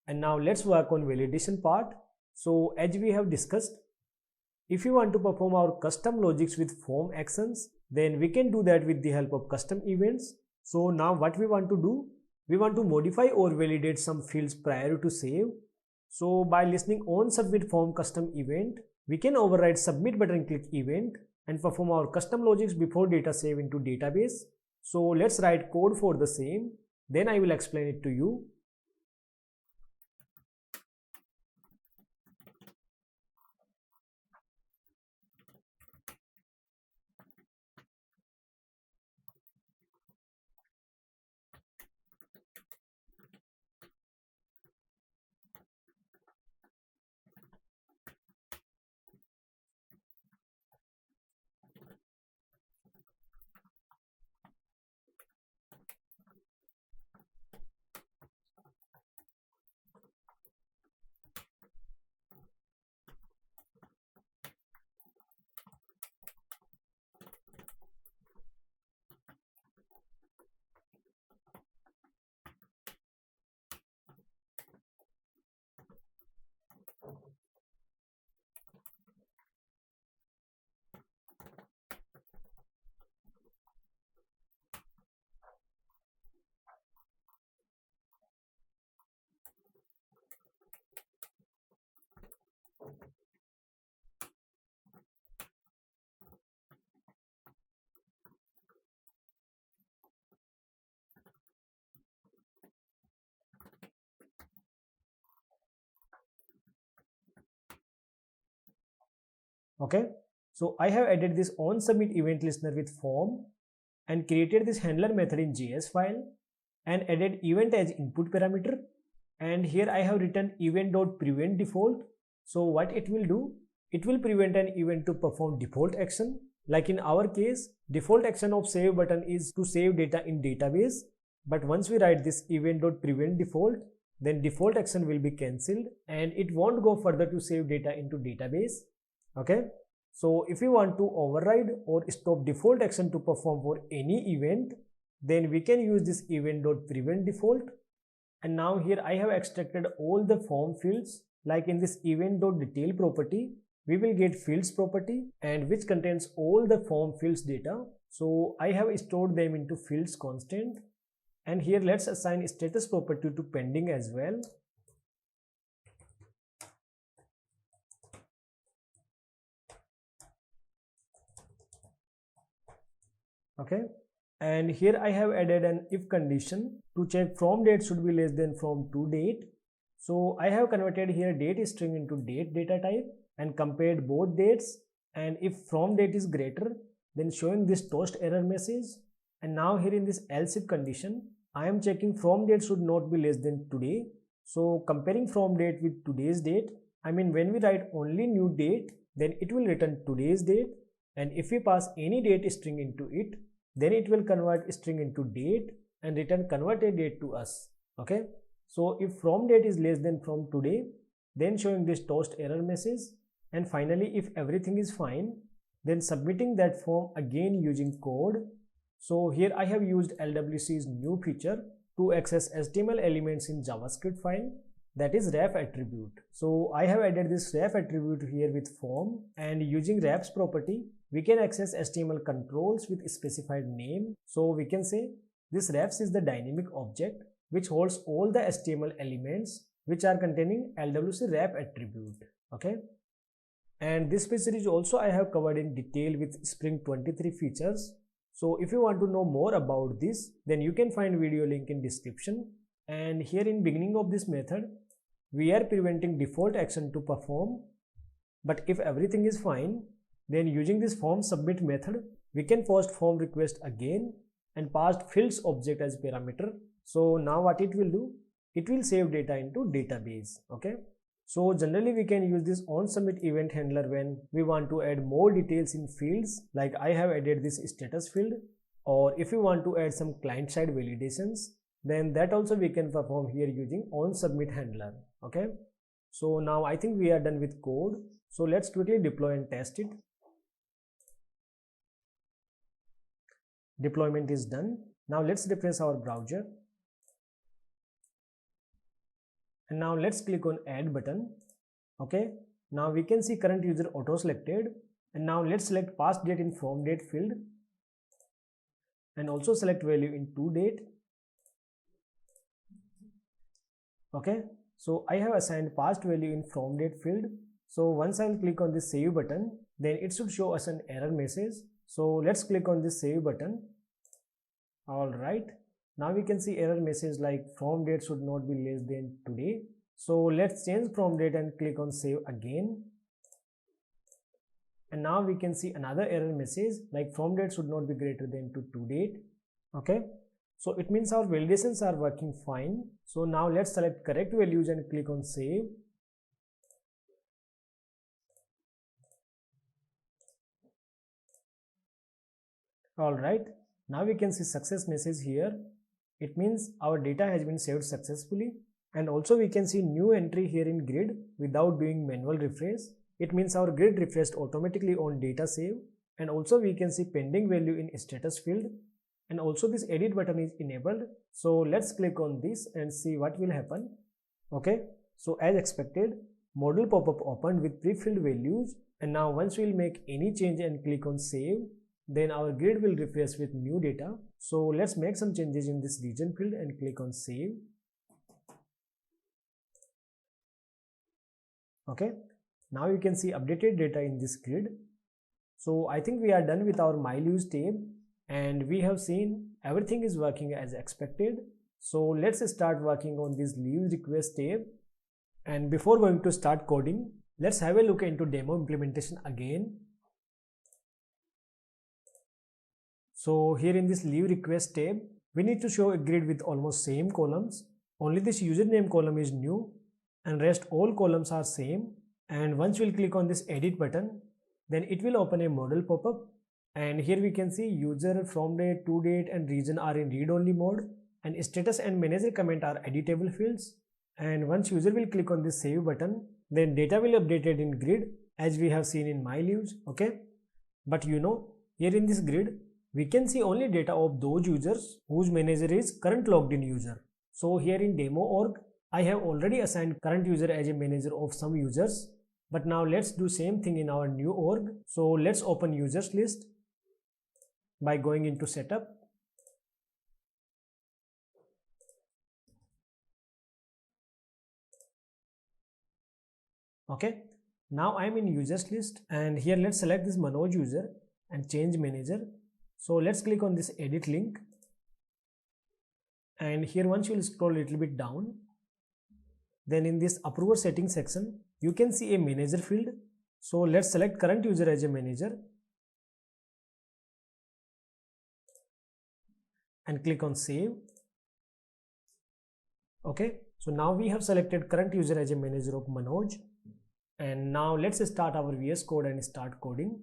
And now let's work on validation part. So as we have discussed, if we want to perform our custom logics with form actions, then we can do that with the help of custom events. So now what we want to do, we want to modify or validate some fields prior to save. So by listening on submit form custom event, we can override submit button click event and perform our custom logics before data save into database. So let's write code for the same, then I will explain it to you. Okay, so I have added this on submit event listener with form and created this handler method in JS file and added event as input parameter, and here I have written event.prevent default. So what it will do, it will prevent an event to perform default action. Like in our case, default action of save button is to save data in database, but once we write this event.prevent default, then default action will be cancelled and it won't go further to save data into database. Okay, so if we want to override or stop default action to perform for any event, then we can use this event.prevent default. And now here I have extracted all the form fields. Like in this event.detail property, we will get fields property and which contains all the form fields data. So I have stored them into fields constant, and here let's assign status property to pending as well. Okay, and here I have added an if condition to check from date should be less than from to date. So I have converted here date string into date data type and compared both dates, and if from date is greater, then showing this toast error message. And now here in this else if condition, I am checking from date should not be less than today. So comparing from date with today's date, when we write only new date, then it will return today's date, and if we pass any date string into it, then it will convert string into date and return converted date to us. Okay, So if from date is less than from today, then showing this toast error message. And finally, if everything is fine, then submitting that form again using code. So here I have used LWC's new feature to access HTML elements in JavaScript file, that is ref attribute. So I have added this ref attribute here with form, and using refs property, we can access HTML controls with specified name. So we can say this refs is the dynamic object which holds all the HTML elements which are containing LWC ref attribute. Okay. And this feature is also I have covered in detail with Spring 23 features. So if you want to know more about this, then you can find video link in description. And here in beginning of this method, we are preventing default action to perform. But if everything is fine, then using this form submit method, we can post form request again and pass fields object as parameter. So now what it will do, it will save data into database. Okay. So generally we can use this on submit event handler when we want to add more details in fields, like I have added this status field, or if you want to add some client side validations, then that also we can perform here using on submit handler. Okay. So now I think we are done with code. So let's quickly deploy and test it. Deployment is done. Now let's refresh our browser. And now let's click on add button. Okay. Now we can see current user auto selected. And now let's select past date in from date field. And also select value in to date. Okay. So I have assigned past value in from date field. So once I'll click on this save button, then it should show us an error message. So let's click on this save button. All right. Now we can see error message like from date should not be less than today. So let's change from date and click on save again. And now we can see another error message like from date should not be greater than to date. Okay. So it means our validations are working fine. So now let's select correct values and click on save. All right. Now we can see success message here. It means our data has been saved successfully. And also we can see new entry here in grid without doing manual refresh. It means our grid refreshed automatically on data save. And also we can see pending value in status field. And also this edit button is enabled. So let's click on this and see what will happen. Okay. So as expected, model pop-up opened with pre-filled values. And now once we'll make any change and click on save, then our grid will refresh with new data. So let's make some changes in this region field and click on save. Okay. Now you can see updated data in this grid. So I think we are done with our my leaves tab, and we have seen everything is working as expected. So let's start working on this leave request tab. And before going to start coding, let's have a look into demo implementation again. So here in this leave request tab, we need to show a grid with almost same columns. Only this username column is new and rest all columns are same. And once we'll click on this edit button, then it will open a model pop-up. And here we can see user, from date, to date and region are in read only mode, and status and manager comment are editable fields. And once user will click on this save button, then data will updated in grid as we have seen in my leaves. Okay. But here in this grid, we can see only data of those users whose manager is current logged in user. So here in demo org, I have already assigned current user as a manager of some users. But now let's do same thing in our new org. So let's open users list by going into setup. Okay. Now I'm in users list, and here let's select this Manoj user and change manager. So let's click on this edit link, and here once you'll scroll a little bit down, then in this approver settings section, you can see a manager field. So let's select current user as a manager and click on save. Okay. So now we have selected current user as a manager of Manoj. And now let's start our VS Code and start coding.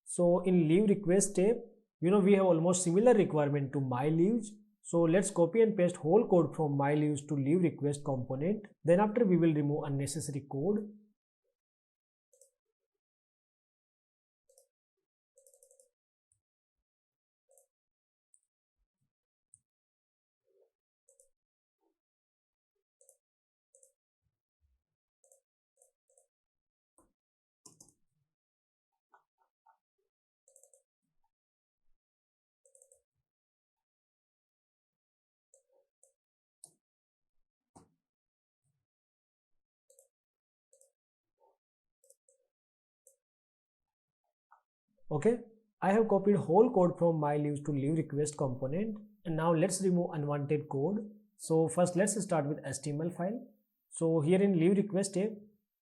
So in leave request tab, we have almost similar requirement to my leaves. So let's copy and paste whole code from my leaves to leave request component. Then after we will remove unnecessary code. Okay, I have copied whole code from my leaves to leave request component, and now let's remove unwanted code. So first let's start with HTML file. So here in leave request tab,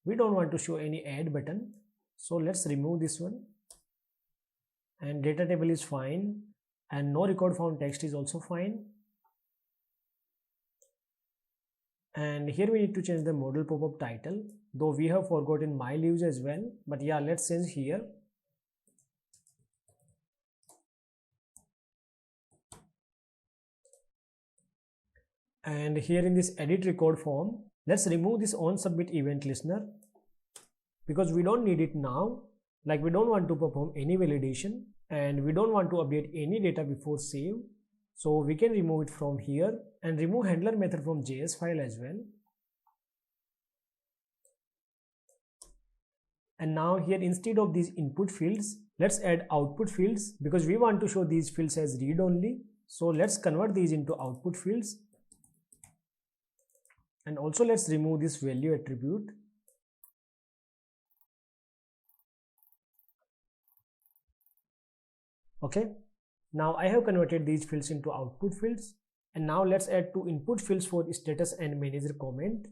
we don't want to show any add button. So let's remove this one, and data table is fine, and no record found text is also fine. And here we need to change the model pop-up title, though we have forgotten my leaves as well, but yeah, let's change here. And here in this edit record form, let's remove this on submit event listener because we don't need it now. Like we don't want to perform any validation and we don't want to update any data before save. So we can remove it from here and remove handler method from JS file as well. And now here instead of these input fields, let's add output fields because we want to show these fields as read only. So let's convert these into output fields. And also let's remove this value attribute. Okay, now I have converted these fields into output fields, and now let's add two input fields for status and manager comment.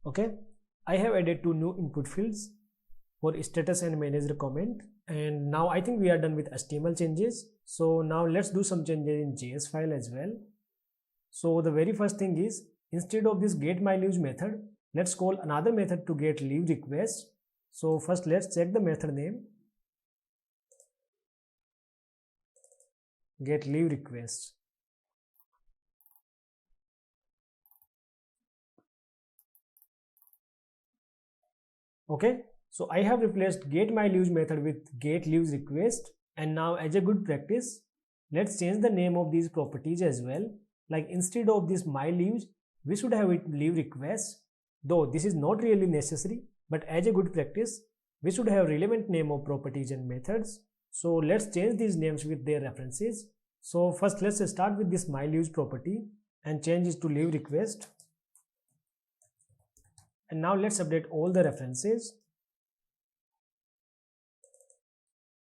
Okay, I have added two new input fields for status and manager comment, and now I think we are done with HTML changes. So now let's do some changes in JS file as well. So the very first thing is, instead of this get my leaves method, let's call another method to get leave request. So first let's check the method name, get leave request. Okay, so I have replaced get my leaves method with get leaves request, and now as a good practice, let's change the name of these properties as well. Like instead of this my leaves, we should have it leave request, though this is not really necessary, but as a good practice, we should have relevant name of properties and methods. So let's change these names with their references. So first let's start with this my leaves property and change it to leave request. And now let's update all the references.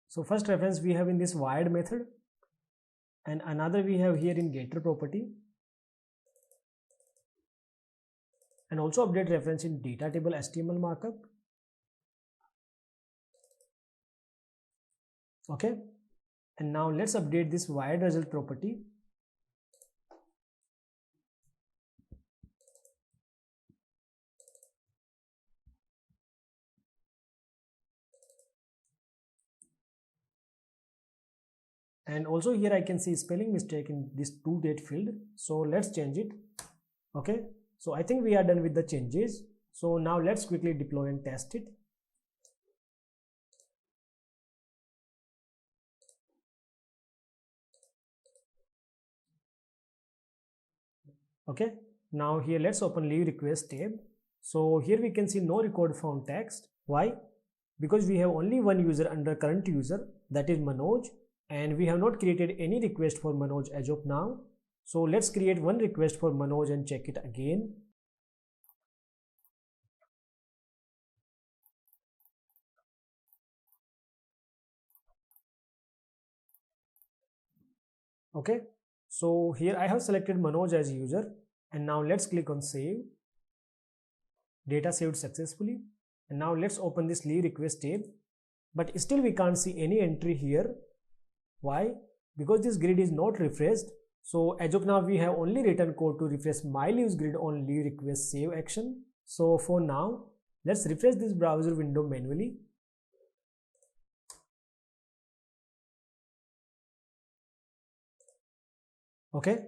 So first reference we have in this wired method, and another we have here in getter property, and also update reference in data table HTML markup. Okay, and now let's update this wired result property. And also here I can see spelling mistake in this to date field, so let's change it. Okay, so I think we are done with the changes. So now let's quickly deploy and test it. Okay, now here let's open leave request tab. So here we can see no record found text. Why? Because we have only one user under current user, that is Manoj, and we have not created any request for Manoj as of now. So let's create one request for Manoj and check it again. Okay, so here I have selected Manoj as user, And now let's click on save. Data saved successfully. And now let's open this leave request tab. But still we can't see any entry here. Why? Because this grid is not refreshed. So as of now we have only written code to refresh my leaves grid on leave request save action. So for now, let's refresh this browser window manually. Okay,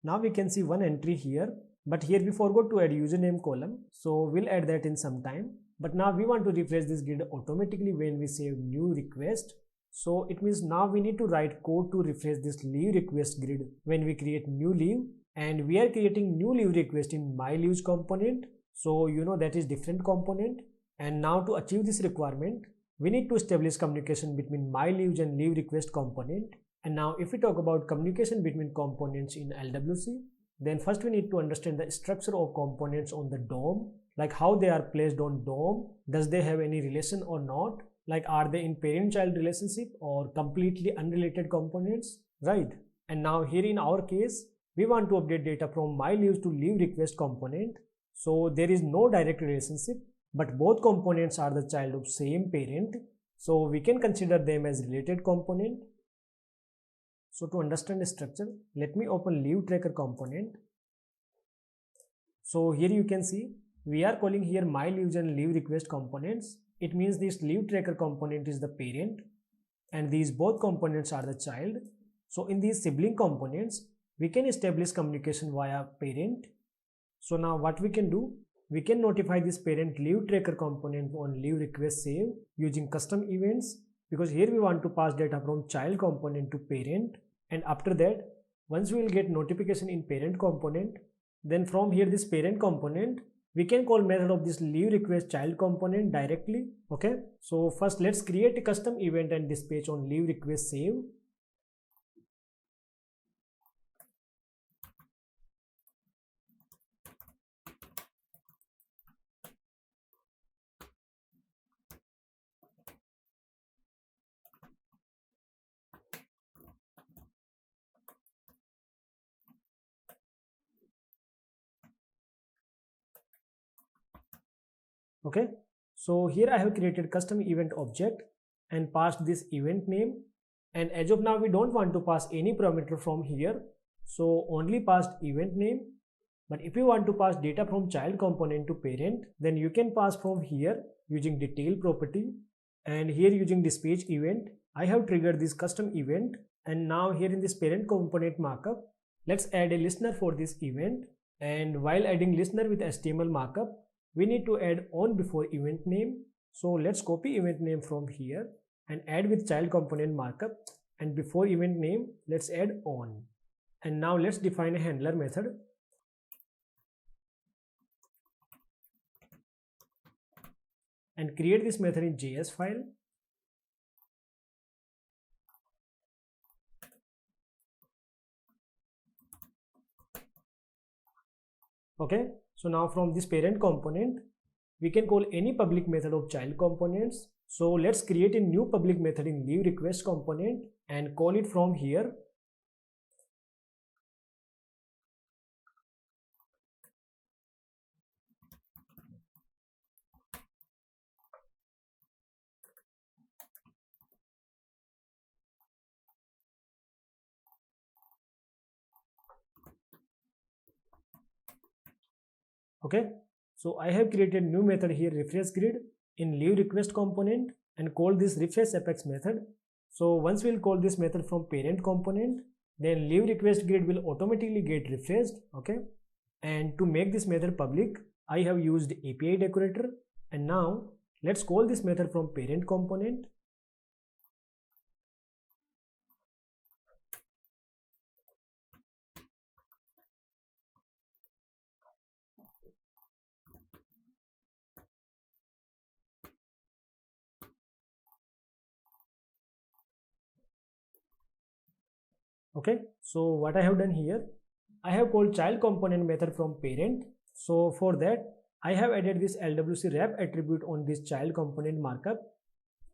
now we can see one entry here, but here we forgot to add username column, so we'll add that in some time. But now we want to refresh this grid automatically when we save new request. So it means now we need to write code to refresh this leave request grid when we create new leave, and we are creating new leave request in my leaves component. So you know that is different component. And now to achieve this requirement, we need to establish communication between my leaves and leave request component. And now if we talk about communication between components in LWC, then first we need to understand the structure of components on the DOM, like how they are placed on DOM, does they have any relation or not, like are they in parent-child relationship or completely unrelated components, right? And now here in our case, we want to update data from my leaves to leave request component. So there is no direct relationship, but both components are the child of same parent. So we can consider them as related component. So to understand the structure, let me open leave tracker component. So here you can see we are calling here my leaves and leave request components. It means this leave tracker component is the parent and these both components are the child. So in these sibling components, we can establish communication via parent. So now what we can do, we can notify this parent leave tracker component on leave request save using custom events, because here we want to pass data from child component to parent. And after that, once we will get notification in parent component, then from here this parent component, we can call method of this leave request child component directly. Okay, so first let's create a custom event and dispatch on leave request save. Okay, so here I have created custom event object and passed this event name. And as of now, we don't want to pass any parameter from here. So only passed event name. But if you want to pass data from child component to parent, then you can pass from here using detail property. And here using dispatch event, I have triggered this custom event. And now here in this parent component markup, let's add a listener for this event. And while adding listener with HTML markup, we need to add on before event name. So let's copy event name from here and add with child component markup, and before event name, let's add on. And now let's define a handler method. And create this method in JS file. Okay, so now from this parent component, we can call any public method of child components. So let's create a new public method in leave request component and call it from here. Okay, so I have created new method here, refresh grid, in leave request component and call this refresh apex method. So once we'll call this method from parent component, then leave request grid will automatically get refreshed. Okay, and to make this method public, I have used API decorator. And now let's call this method from parent component. Okay, so what I have done here, I have called child component method from parent. So for that, I have added this LWC wrap attribute on this child component markup.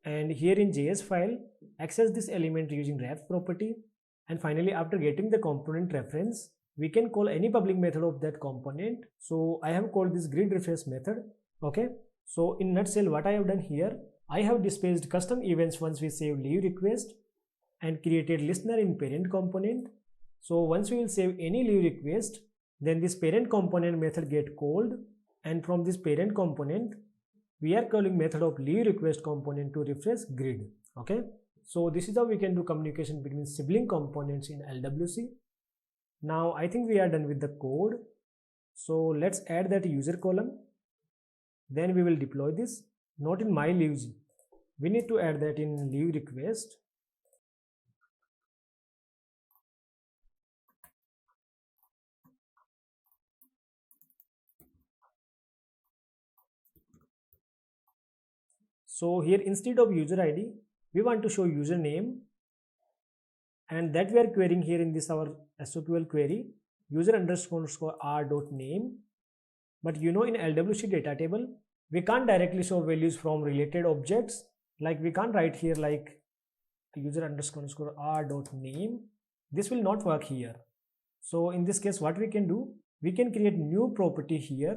And here in JS file, access this element using wrap property. And finally, after getting the component reference, we can call any public method of that component. So I have called this grid refresh method. Okay, so in nutshell, what I have done here, I have dispatched custom events once we save leave request and created listener in parent component. So once we will save any leave request, then this parent component method get called, and from this parent component we are calling method of leave request component to refresh grid. Okay, so this is how we can do communication between sibling components in LWC. Now I think we are done with the code. So let's add that user column. Then we will deploy this, not in my leaves. We need to add that in leave request. So here instead of user ID, we want to show username, and that we are querying here in this our SOQL query, user underscore r dot name. But you know, in LWC data table, we can't directly show values from related objects. Like we can't write here like user underscore r dot name. This will not work here. So in this case, what we can do, we can create new property here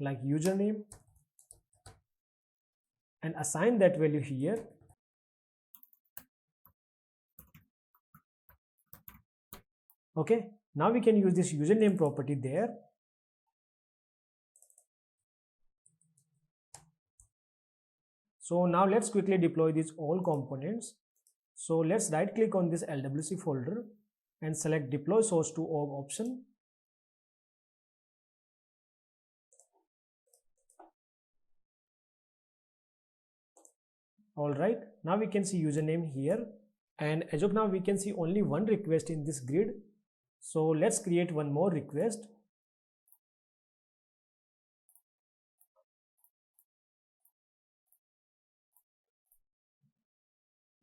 like username and assign that value here. Okay, now we can use this username property there. So now let's quickly deploy these all components. So let's right click on this LWC folder and select deploy source to org option. Alright, now we can see username here, and as of now we can see only one request in this grid. So let's create one more request.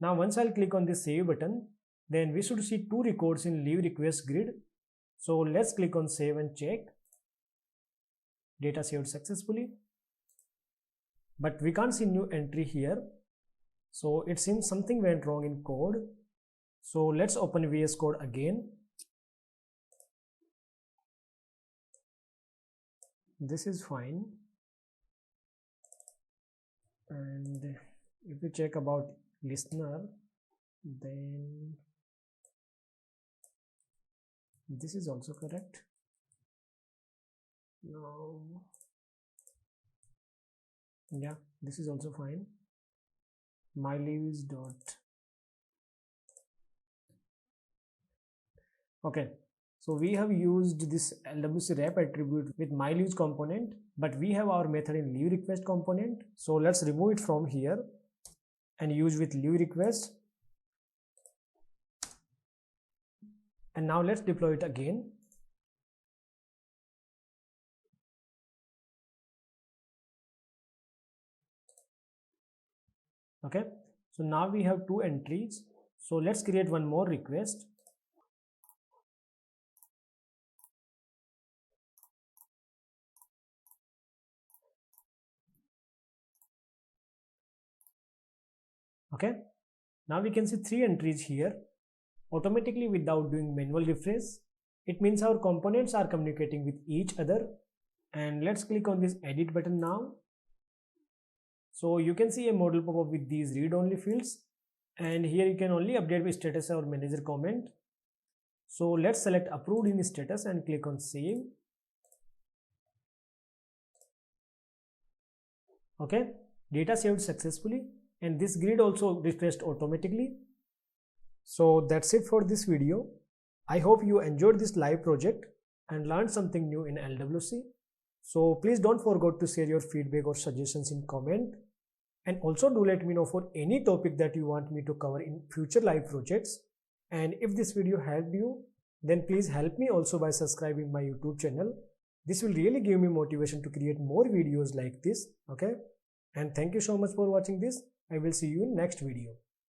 Now once I'll click on the save button, then we should see two records in leave request grid. So let's click on save and check. Data saved successfully, but we can't see new entry here. So it seems something went wrong in code. So let's open VS Code again. This is fine. And if you check about listener, then this is also correct. Now, yeah, this is also fine. My leaves dot. Okay, so we have used this LWC wrap attribute with my leaves component, but we have our method in leave request component. So let's remove it from here and use with leave request. And now let's deploy it again. Okay, so now we have two entries. So let's create one more request. Okay, now we can see three entries here automatically without doing manual refresh. It means our components are communicating with each other. And let's click on this edit button now. So you can see a model pop up with these read-only fields, and here you can only update with status or manager comment. So let's select approved in status and click on save. Okay, data saved successfully, and this grid also refreshed automatically. So that's it for this video. I hope you enjoyed this live project and learned something new in LWC. So please don't forget to share your feedback or suggestions in comment, and also do let me know for any topic that you want me to cover in future live projects. And if this video helped you, then please help me also by subscribing my YouTube channel. This will really give me motivation to create more videos like this. Okay, and thank you so much for watching this. I will see you in next video.